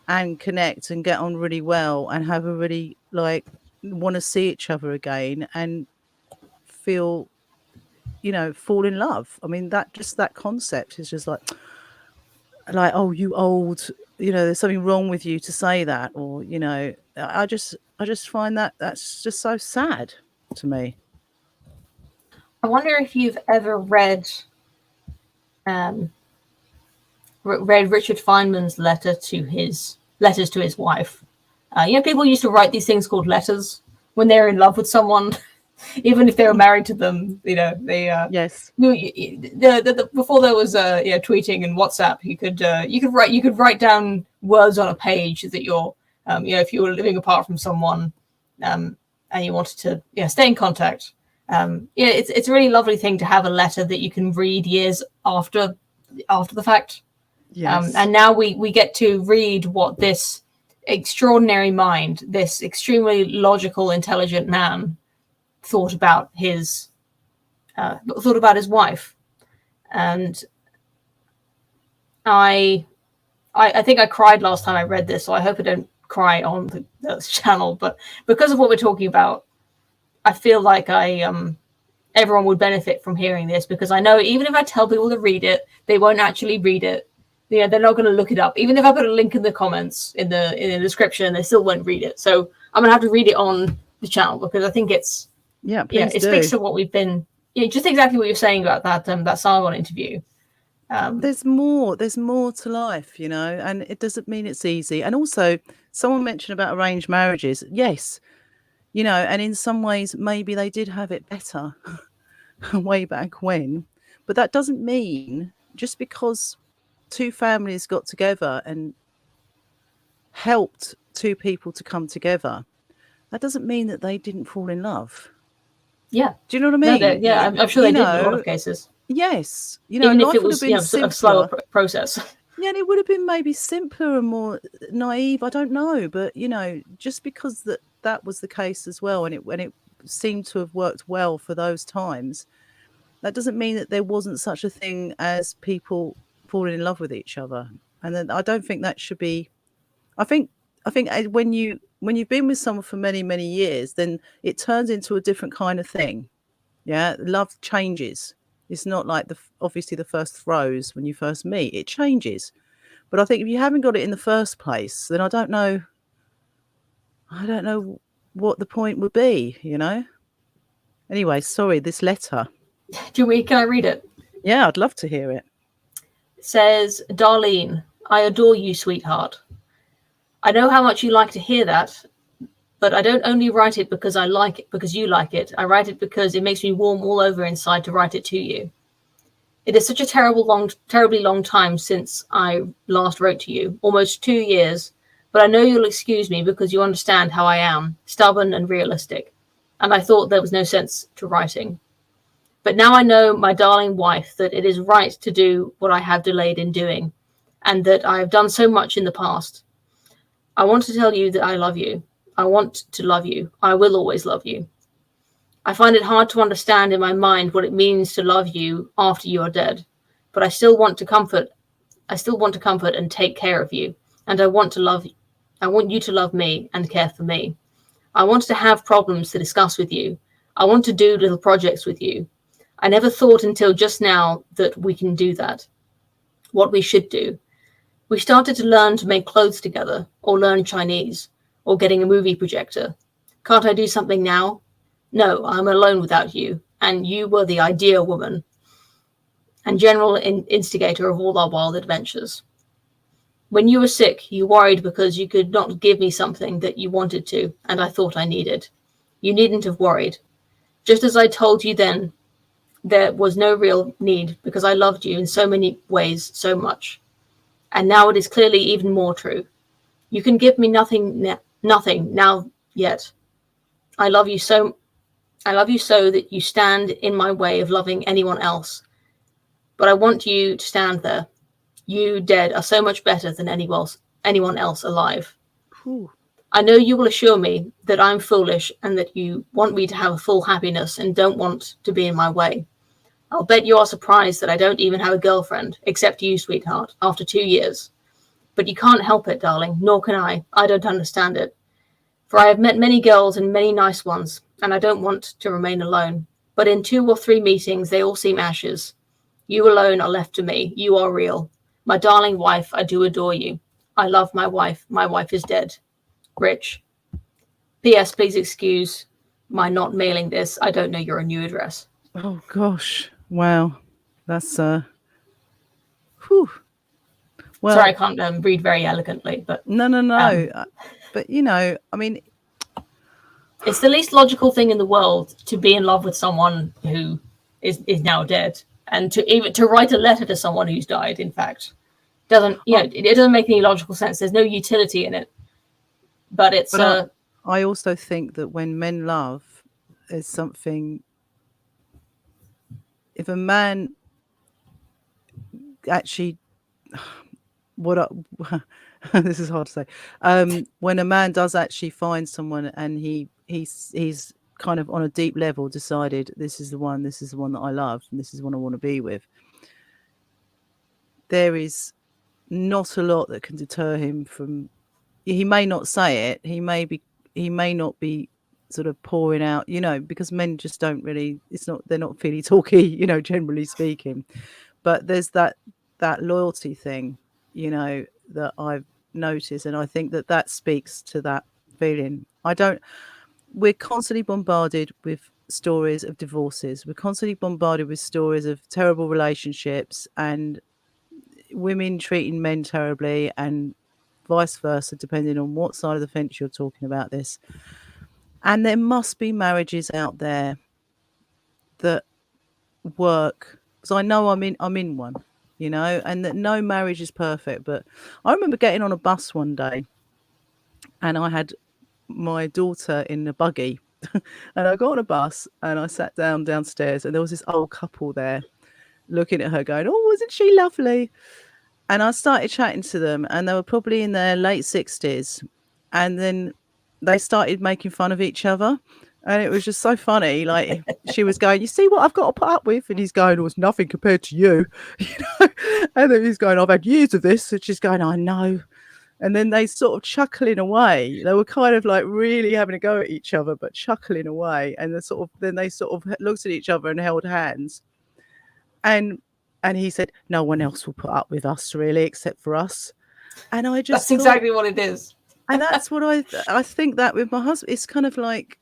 and connect and get on really well and have a really like want to see each other again and feel, you know, fall in love. I mean, that concept is just like, oh, you old, you know, there's something wrong with you to say that. Or, you know, I just find that's just so sad to me. I wonder if you've ever read Richard Feynman's letters to his wife. You know, people used to write these things called letters when they're in love with someone, even if they were married to them. You know, they yes. Before there was tweeting and WhatsApp, you could write down words on a page that you're you know, if you were living apart from someone and you wanted to stay in contact. It's a really lovely thing to have a letter that you can read years after the fact. Yes. And now we get to read what this extraordinary mind, this extremely logical, intelligent man thought about his wife. And I think I cried last time I read this, so I hope I don't cry on the channel. But because of what we're talking about, I feel like everyone would benefit from hearing this, because I know even if I tell people to read it, they won't actually read it. You know, they're not going to look it up. Even if I put a link in the comments in the description, they still won't read it. So I'm gonna have to read it on the channel, because I think it's it speaks to what we've been just exactly what you're saying about that Sargon interview. There's more to life, you know, and it doesn't mean it's easy. And also, someone mentioned about arranged marriages. Yes, you know, and in some ways maybe they did have it better way back when, but that doesn't mean just because two families got together and helped two people to come together, that doesn't mean that they didn't fall in love. Yeah. Do you know what I mean? No, I'm sure they did in a lot of cases. Yes. You know, even if it was a slower process. Yeah, and it would have been maybe simpler and more naive. I don't know. But, you know, just because that was the case as well, and it seemed to have worked well for those times, that doesn't mean that there wasn't such a thing as people falling in love with each other. And then I don't think that should be. I think when you've been with someone for many, many years, then it turns into a different kind of thing. Yeah, love changes. It's not like obviously the first throws when you first meet. It changes. But I think if you haven't got it in the first place, then I don't know what the point would be, you know? Anyway, sorry, this letter. Can I read it? Yeah, I'd love to hear it. It says, Darlene, I adore you, sweetheart. I know how much you like to hear that, but I don't only write it because I like it, because you like it. I write it because it makes me warm all over inside to write it to you. It is such a terribly long time since I last wrote to you, almost 2 years, but I know you'll excuse me because you understand how I am, stubborn and realistic, and I thought there was no sense to writing. But now I know, my darling wife, that it is right to do what I have delayed in doing, and that I have done so much in the past. I want to tell you that I love you. I want to love you. I will always love you. I find it hard to understand in my mind what it means to love you after you are dead, but I still want to comfort. I still want to comfort and take care of you, and I want you to love me and care for me. I want to have problems to discuss with you. I want to do little projects with you. I never thought until just now that we can do that. What we should do. We started to learn to make clothes together, or learn Chinese, or getting a movie projector. Can't I do something now? No, I'm alone without you, and you were the ideal woman. and general instigator of all our wild adventures. When you were sick, you worried because you could not give me something that you wanted to, and I thought I needed. You needn't have worried. Just as I told you then, there was no real need because I loved you in so many ways so much. And now it is clearly even more true. You can give me nothing now yet. I love you so that you stand in my way of loving anyone else. But I want you to stand there. You dead are so much better than anyone else alive. Whew. I know you will assure me that I'm foolish and that you want me to have a full happiness and don't want to be in my way. I'll bet you are surprised that I don't even have a girlfriend, except you, sweetheart, after 2 years. But you can't help it, darling, nor can I. I don't understand it. For I have met many girls and many nice ones, and I don't want to remain alone. But in 2 or 3 meetings, they all seem ashes. You alone are left to me. You are real. My darling wife, I do adore you. I love my wife. My wife is dead. Rich. P.S. Please excuse my not mailing this. I don't know your new address. Oh gosh. Wow. That's whew. Well, sorry, I can't read very elegantly, but no. But you know, I mean, it's the least logical thing in the world to be in love with someone who is now dead, and to write a letter to someone who's died. In fact, doesn't it doesn't make any logical sense. There's no utility in it. But it's. But I also think that when men love, there's something. If a man actually, this is hard to say. When a man does actually find someone and he's kind of on a deep level decided this is the one that I love and this is the one I want to be with, there is not a lot that can deter him from. He may not say it. He may not be sort of pouring out, because men just don't really. They're not feely talky, generally speaking. But there's that loyalty thing, that I've noticed, and I think that speaks to that feeling. We're constantly bombarded with stories of divorces. We're constantly bombarded with stories of terrible relationships and women treating men terribly and vice versa, depending on what side of the fence you're talking about this. And there must be marriages out there that work, because I know I'm in one, and that no marriage is perfect. But I remember getting on a bus one day and I had my daughter in a buggy and I got on a bus and I sat downstairs and there was this old couple there looking at her going, oh, isn't she lovely? And I started chatting to them and they were probably in their late 60s, and then they started making fun of each other. And it was just so funny. Like, she was going, you see what I've got to put up with? And he's going, oh, it's nothing compared to you. And then he's going, I've had years of this. And she's going, I know. And then they sort of chuckling away. They were kind of like really having a go at each other, but chuckling away. And then they sort of looked at each other and held hands. And he said, no one else will put up with us, really, except for us. And I just that's exactly what it is. And that's what I think that with my husband. It's kind of like,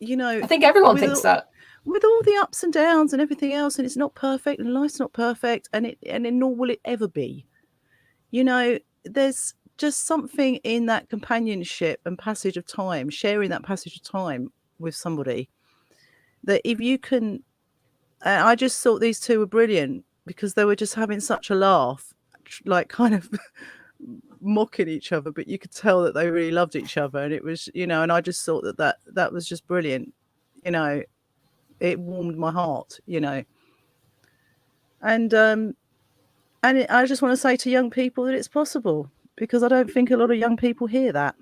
I think everyone thinks that. With all the ups and downs and everything else, and it's not perfect, and life's not perfect, and nor will it ever be. There's just something in that companionship and passage of time, sharing that passage of time with somebody, that if you can, I just thought these two were brilliant because they were just having such a laugh, like kind of mocking each other, but you could tell that they really loved each other. And it was, and I just thought that was just brilliant. It warmed my heart, and I just want to say to young people that it's possible, because I don't think a lot of young people hear that,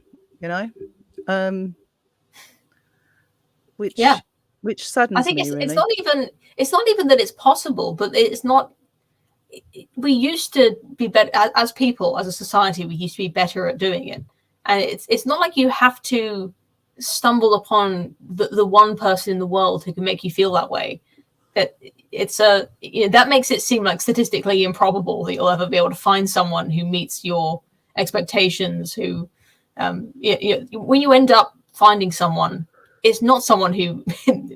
which saddens I think me, really. it's not even that it's possible, but it's not. We used to be better as people, as a society. We used to be better at doing it, and it's not like you have to stumble upon the one person in the world who can make you feel that way. That that makes it seem like statistically improbable that you'll ever be able to find someone who meets your expectations. Who, when you end up finding someone, it's not someone who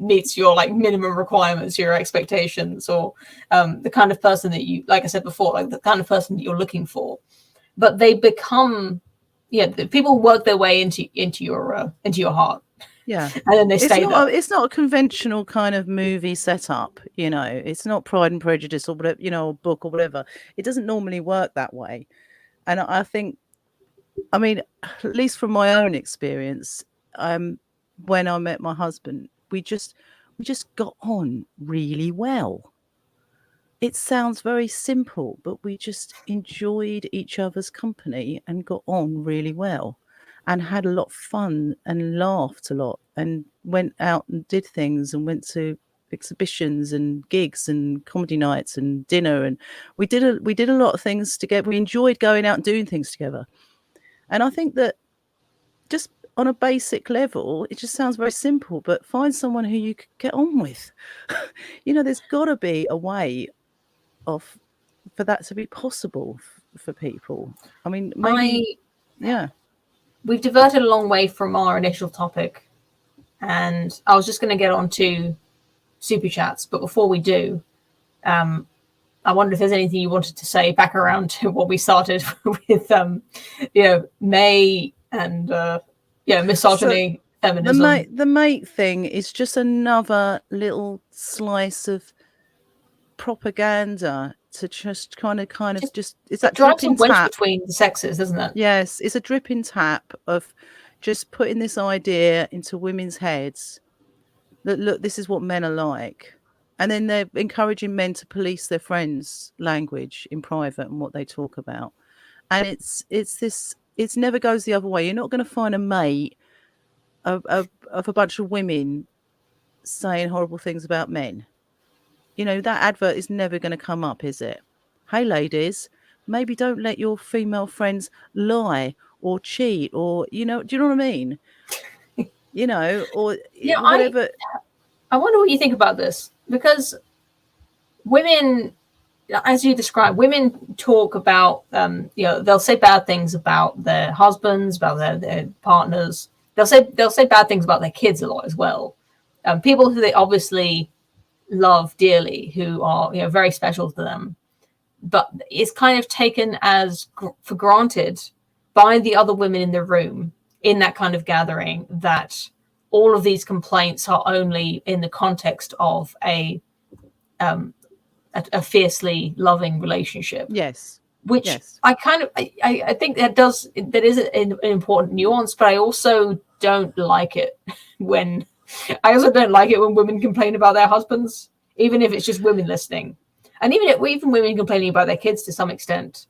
meets your like minimum requirements, your expectations, or the kind of person that you, like I said before, like the kind of person that you're looking for. But they become, people work their way into your heart. Yeah, and then they stay there. It's not a conventional kind of movie setup, It's not Pride and Prejudice or whatever, or book or whatever. It doesn't normally work that way. And I think, I mean, at least from my own experience, when I met my husband, we just got on really well. It sounds very simple, but we just enjoyed each other's company and got on really well and had a lot of fun and laughed a lot and went out and did things and went to exhibitions and gigs and comedy nights and dinner, and we did a lot of things together. We enjoyed going out and doing things together. And I think that just on a basic level, it just sounds very simple, but find someone who you could get on with. There's got to be a way for that to be possible for people. I mean, maybe, we've diverted a long way from our initial topic, and I was just going to get on to super chats, but before we do, I wonder if there's anything you wanted to say back around to what we started with, May and misogyny, feminism. The mate thing is just another little slice of propaganda to just kind of just it's that dripping tap between the sexes, isn't it? Yes, it's a dripping tap of just putting this idea into women's heads that, look, this is what men are like, and then they're encouraging men to police their friends' language in private and what they talk about. And it never goes the other way. You're not going to find a mate of a bunch of women saying horrible things about men. That advert is never going to come up, is it? Hey, ladies, maybe don't let your female friends lie or cheat, or, do you know what I mean? Or whatever. I wonder what you think about this, because women, as you describe, women talk about, they'll say bad things about their husbands, about their partners. They'll say bad things about their kids a lot as well. People who they obviously love dearly, who are very special to them, but it's kind of taken as for granted by the other women in the room in that kind of gathering that all of these complaints are only in the context of a fiercely loving relationship. Yes. Which I think that is an important nuance, but I also don't like it when women complain about their husbands, even if it's just women listening, and even women complaining about their kids to some extent.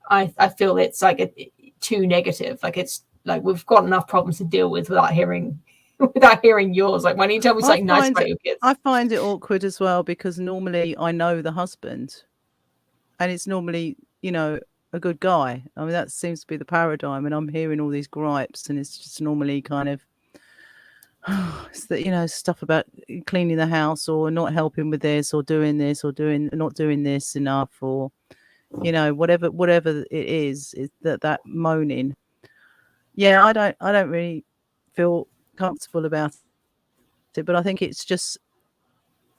I feel it's like too negative. Like it's like we've got enough problems to deal with without hearing yours. Like, why don't you tell me something nice about your kids? I find it awkward as well, because normally I know the husband, and it's normally a good guy. I mean, that seems to be the paradigm, and I'm hearing all these gripes, and it's just normally kind of it's that stuff about cleaning the house or not helping with this or doing this or not doing this enough, or whatever it is that moaning. I don't really feel comfortable about it, but I think it's just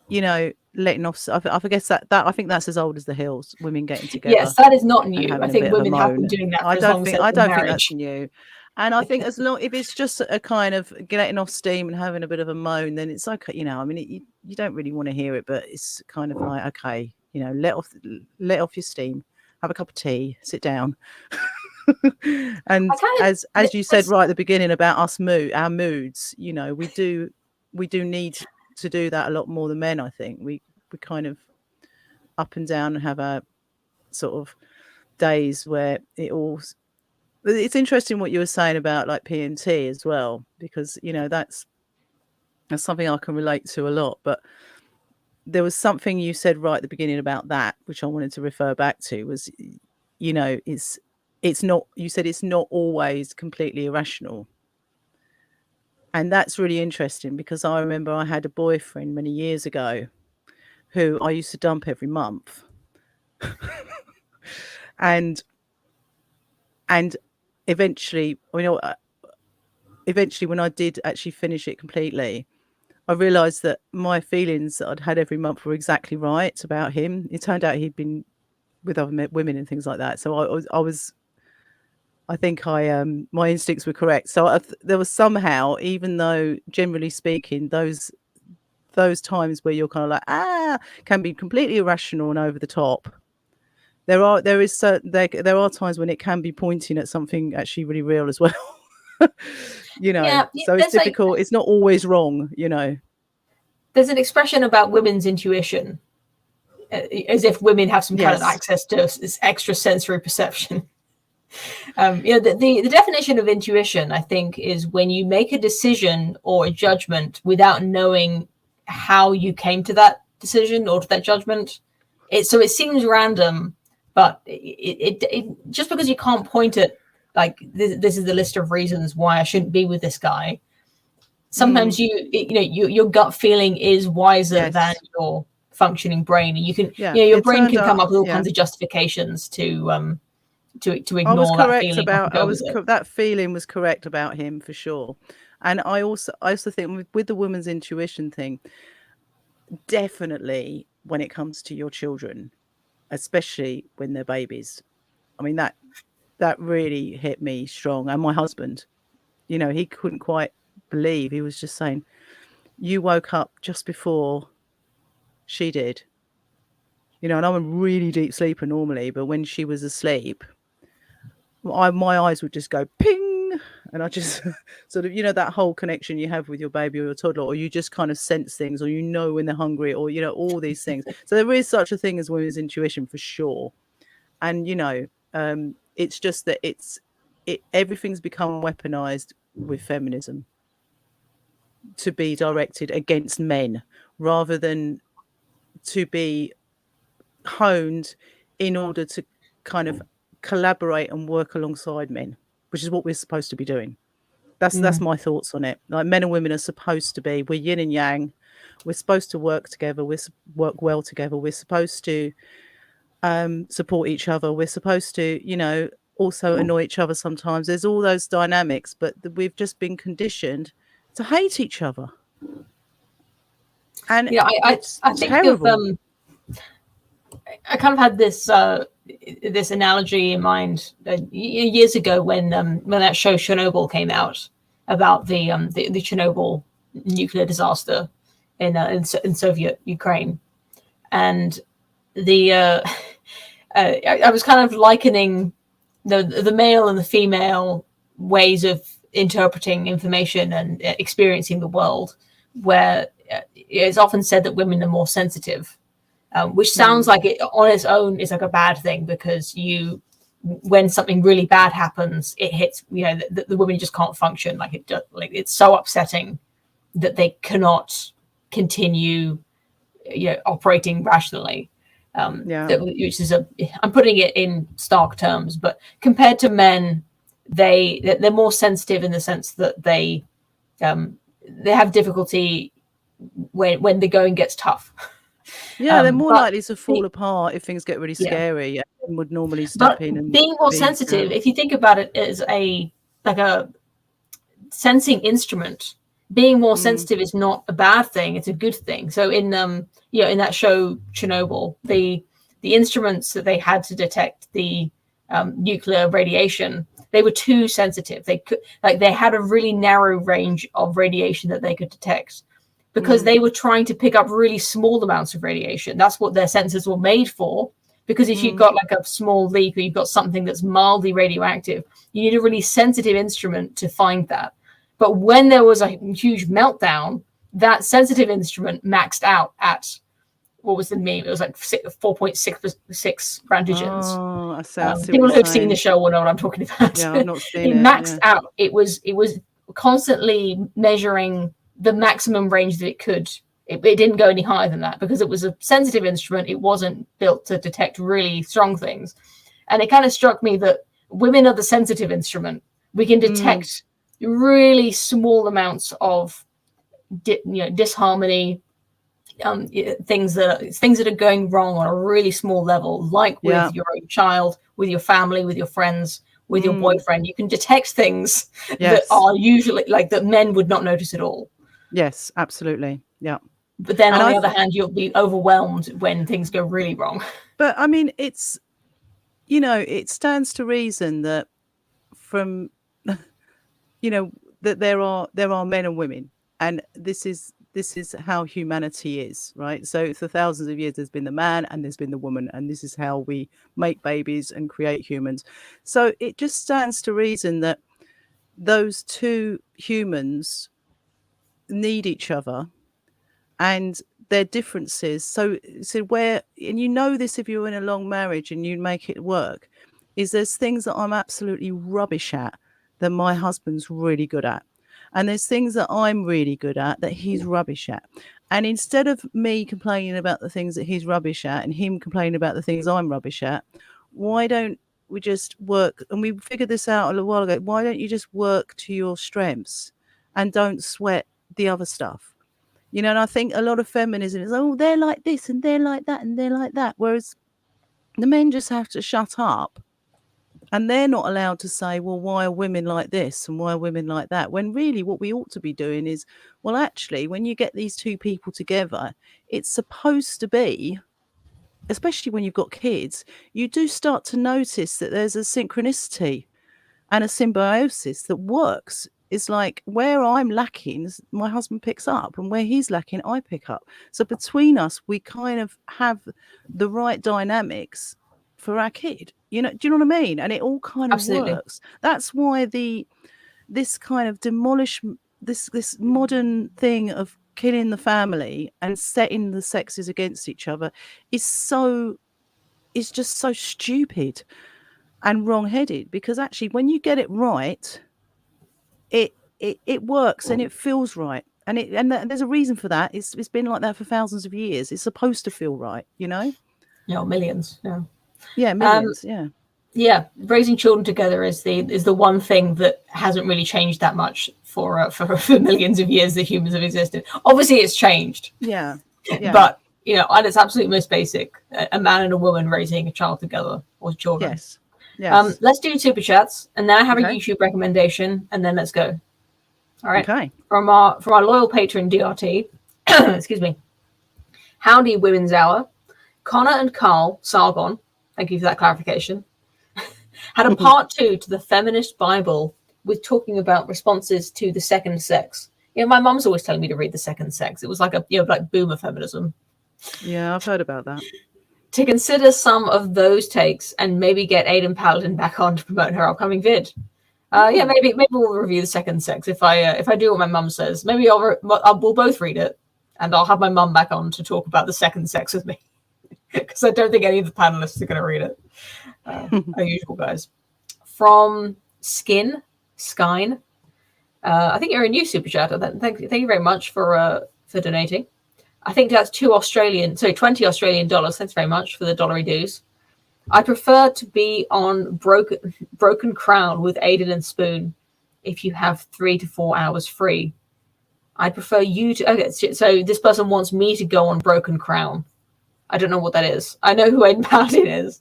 letting off. I guess that I think that's as old as the hills. Women getting together. Yes, that is not new. I think women have been doing that for as long as I don't think that's new. And I think if it's just a kind of getting off steam and having a bit of a moan, then it's okay. I mean, you don't really want to hear it, but it's kind of like, okay, let off your steam, have a cup of tea, sit down. And as you said right at the beginning about our moods, we do need to do that a lot more than men. I think we kind of up and down and have our sort of days where it's interesting what you were saying about like P&T as well, because that's something I can relate to a lot. But there was something you said right at the beginning about that, which I wanted to refer back to, was it's not, you said it's not always completely irrational. And that's really interesting, because I remember I had a boyfriend many years ago who I used to dump every month. and eventually, eventually, when I did actually finish it completely, I realised that my feelings that I'd had every month were exactly right about him. It turned out he'd been with other women and things like that. So I think my instincts were correct. So there was somehow, even though generally speaking, those times where you're kind of like can be completely irrational and over the top. There are times when it can be pointing at something actually really real as well. Yeah, so it's difficult. Like, it's not always wrong, There's an expression about women's intuition, as if women have some kind of access to this extra sensory perception. The definition of intuition, I think, is when you make a decision or a judgment without knowing how you came to that decision or to that judgment. It seems random, but it just because you can't point at, like, this is the list of reasons why I shouldn't be with this guy. Sometimes your gut feeling is wiser than your functioning brain, and you can your brain can come up with all kinds of justifications to ignore. I was correct that feeling. That feeling was correct about him for sure. And I also think with the woman's intuition thing, definitely when it comes to your children, especially when they're babies, I mean that really hit me strong. And my husband, he couldn't quite believe. He was just saying, you woke up just before she did, and I'm a really deep sleeper normally, but when she was asleep, my eyes would just go ping, and I just sort of, that whole connection you have with your baby or your toddler, or you just kind of sense things, or when they're hungry, or all these things. So there is such a thing as women's intuition for sure. And it's just that everything's become weaponized with feminism to be directed against men rather than to be honed in order to kind of collaborate and work alongside men, which is what we're supposed to be doing. That's my thoughts on it. Like, men and women are supposed to be, we're yin and yang. We're supposed to work together. We work well together. We're supposed to support each other. We're supposed to, also annoy each other sometimes. There's all those dynamics, but we've just been conditioned to hate each other. And I think terrible. I kind of had this this analogy in mind years ago when that show Chernobyl came out, about the Chernobyl nuclear disaster in Soviet Ukraine, and I was kind of likening the male and the female ways of interpreting information and experiencing the world, where it's often said that women are more sensitive, which sounds like it on its own is like a bad thing, because when something really bad happens, it hits, the women just can't function. It's so upsetting that they cannot continue, operating rationally. Which is I'm putting it in stark terms, but compared to men, they're more sensitive in the sense that they have difficulty when the going gets tough. They're more likely to fall apart if things get really scary. And would normally step in. And being more sensitive, if you think about it as a sensing instrument, being more sensitive is not a bad thing; it's a good thing. So in in that show Chernobyl, the instruments that they had to detect the nuclear radiation, they were too sensitive. They had a really narrow range of radiation that they could detect, because they were trying to pick up really small amounts of radiation. That's what their sensors were made for. Because if you've got like a small leak, or you've got something that's mildly radioactive, you need a really sensitive instrument to find that. But when there was a huge meltdown, that sensitive instrument maxed out at, what was the meme? It was like 4.66 randogens. People who've seen the show will know what I'm talking about. Yeah, I've not seen it. It maxed out. It was constantly measuring the maximum range that it could. It didn't go any higher than that, because it was a sensitive instrument. It wasn't built to detect really strong things. And it kind of struck me that women are the sensitive instrument. We can detect really small amounts of disharmony, things that are going wrong on a really small level, like with your own child, with your family, with your friends. with your boyfriend, you can detect things that Yes. are usually like that men would not notice at all. Yes, absolutely. Yeah. But then And on the other hand, you'll be overwhelmed when things go really wrong. But I mean, it's, you know, it stands to reason that from, you know, that there are men and women, and this is how humanity is, right? So for thousands of years, there's been the man and there's been the woman, and this is how we make babies and create humans. So it just stands to reason that those two humans need each other, and their differences. So where, and you know this if you're in a long marriage and you make it work, is there's things that I'm absolutely rubbish at that my husband's really good at. And there's things that I'm really good at that he's rubbish at. And instead of me complaining about the things that he's rubbish at and him complaining about the things I'm rubbish at, why don't we just work? And we figured this out a little while ago. Why don't you just work to your strengths and don't sweat the other stuff? You know, and I think a lot of feminism is, oh, they're like this and they're like that and they're like that. Whereas the men just have to shut up, and they're not allowed to say, well, why are women like this and why are women like that? When really what we ought to be doing is, well, actually, when you get these two people together, it's supposed to be, especially when you've got kids, you do start to notice that there's a synchronicity and a symbiosis that works. It's like where I'm lacking, my husband picks up, and where he's lacking, I pick up. So between us, we kind of have the right dynamics for our kid. You know, do you know what I mean? And it all kind of works. That's why this kind of this modern thing of killing the family and setting the sexes against each other is just so stupid and wrong-headed, because actually when you get it right, it works and it feels right, and there's a reason for that. It's been like that for thousands of years. It's supposed to feel right, you know. Millions. Millions. Yeah, raising children together is the one thing that hasn't really changed that much for millions of years that humans have existed. Obviously it's changed, but you know, at its absolute most basic, a man and a woman raising a child together, or children. Yes. Let's do super chats, and then I have a YouTube recommendation, and then let's go. All right. Okay. From our loyal patron DRT, excuse me. Howdy, Women's Hour. Connor and Carl Sargon, thank you for that clarification, had a part 2 to the Feminist Bible with talking about responses to the second sex. You know, my mum's always telling me to read the second sex. It was like like boomer feminism. Yeah, I've heard about that. To consider some of those takes and maybe get Aidan Paladin back on to promote her upcoming vid. Maybe we'll review the second sex if I do what my mum says. Maybe we'll both read it, and I'll have my mum back on to talk about the second sex with me, because I don't think any of the panelists are going to read it. Our usual guys. From Skine. I think you're a new super chat. Thank you very much for donating. I think that's 20 Australian dollars. Thanks very much for the dollary dues. I prefer to be on Broken Crown with Aidan and Spoon if you have 3 to 4 hours free. I'd prefer you to... Okay, so this person wants me to go on Broken Crown. I don't know what that is. I know who Aidan Paladin is.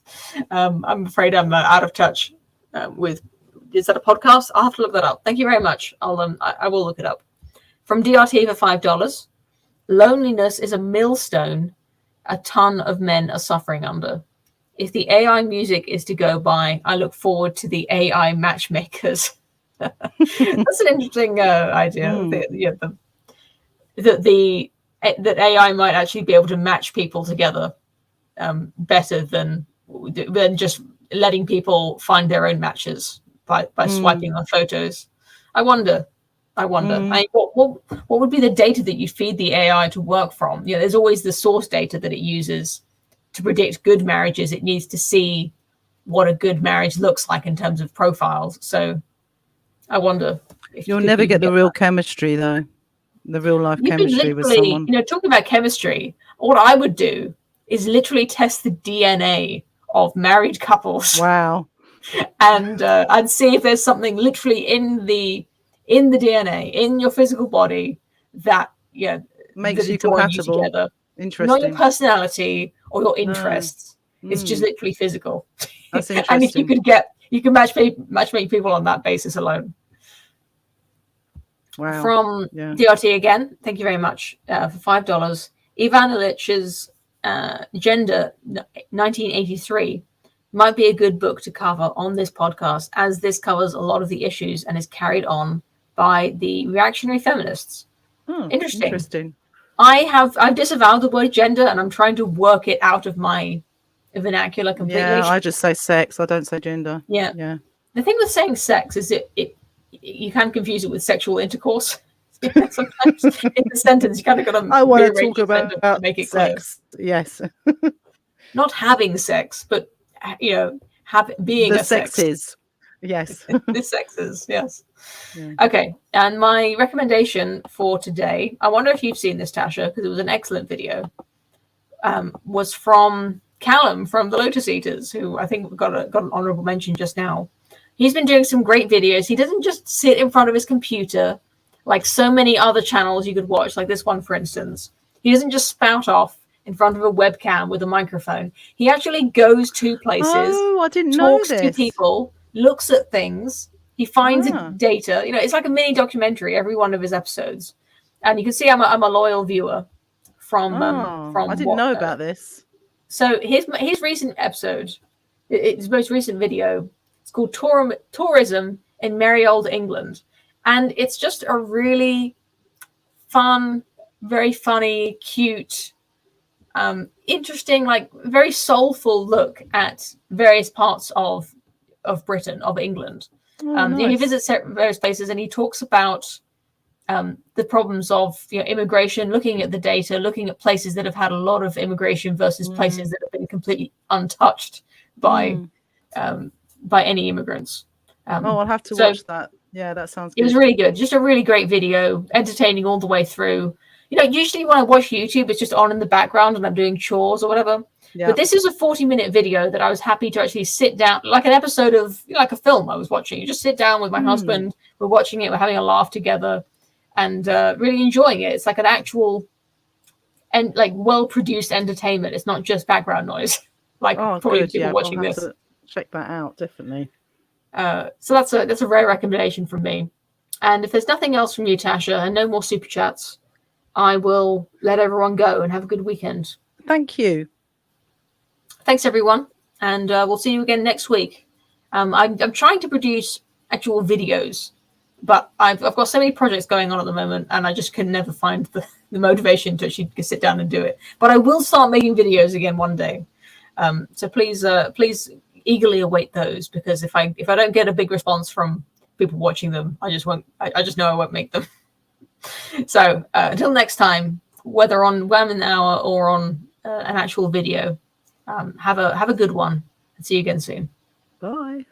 I'm afraid I'm out of touch with... Is that a podcast? I'll have to look that up. Thank you very much. I will look it up. From DRT for $5. Loneliness is a millstone a ton of men are suffering under. If the AI music is to go by, I look forward to the AI matchmakers. That's an interesting idea. That AI might actually be able to match people together better than just letting people find their own matches by swiping on photos. I wonder. I mean, what would be the data that you feed the AI to work from? You know, there's always the source data that it uses to predict good marriages. It needs to see what a good marriage looks like in terms of profiles. So I wonder if you'll never get the real chemistry, though. The real life chemistry with someone. You know, talking about chemistry, what I would do is literally test the DNA of married couples. Wow. And I'd see if there's something literally in the DNA, in your physical body, that makes you compatible. Together. Interesting. Not your personality or your interests. It's just literally physical. That's interesting. And if You can matchmake people on that basis alone. Wow. From DRT again, thank you very much for $5. Ivan Illich's Gender 1983 might be a good book to cover on this podcast, as this covers a lot of the issues and is carried on by the reactionary feminists. Interesting. I've disavowed the word gender, and I'm trying to work it out of my vernacular completely. Yeah, I just say sex. I don't say gender. Yeah. The thing with saying sex is you can confuse it with sexual intercourse. Sometimes in the sentence you kind of got to. I want to talk about to make it sex. Clear. Yes. Not having sex, but being the a sexes. Sex. Yes. The sexes. Yes. Yeah. Okay. And my recommendation for today, I wonder if you've seen this, Tasha, because it was an excellent video. Was from Callum from the Lotus Eaters, who I think got an honorable mention just now. He's been doing some great videos. He doesn't just sit in front of his computer like so many other channels you could watch, like this one, for instance. He doesn't just spout off in front of a webcam with a microphone. He actually goes to places, I didn't know this. Talks to people, looks at things. He finds data. It's like a mini documentary, every one of his episodes. And you can see I'm a loyal viewer from I didn't know about this. So his recent episode, his most recent video, it's called Tourism in Merry Old England. And it's just a really fun, very funny, cute, interesting, like very soulful look at various parts of Britain, of England. Nice. He visits various places and he talks about the problems of immigration, looking at the data, looking at places that have had a lot of immigration versus places that have been completely untouched by any immigrants. I'll have to watch that. Yeah, that sounds good. It was really good. Just a really great video, entertaining all the way through. Usually when I watch YouTube, it's just on in the background and I'm doing chores or whatever. Yeah. But this is a 40-minute video that I was happy to actually sit down, like an episode of, like a film I was watching. You just sit down with my husband, we're watching it, we're having a laugh together and really enjoying it. It's like an actual and like well-produced entertainment. It's not just background noise. Like probably people watching this. To check that out, definitely. So that's a rare recommendation from me. And if there's nothing else from you, Tasha, and no more super chats, I will let everyone go and have a good weekend. Thank you. Thanks, everyone. And we'll see you again next week. I'm trying to produce actual videos, but I've got so many projects going on at the moment, and I just can never find the motivation to actually sit down and do it. But I will start making videos again one day. So please eagerly await those, because if I don't get a big response from people watching them, I just won't. I just know I won't make them. So until next time, whether on Wham in the Hour or on an actual video, have a good one, and see you again soon. Bye.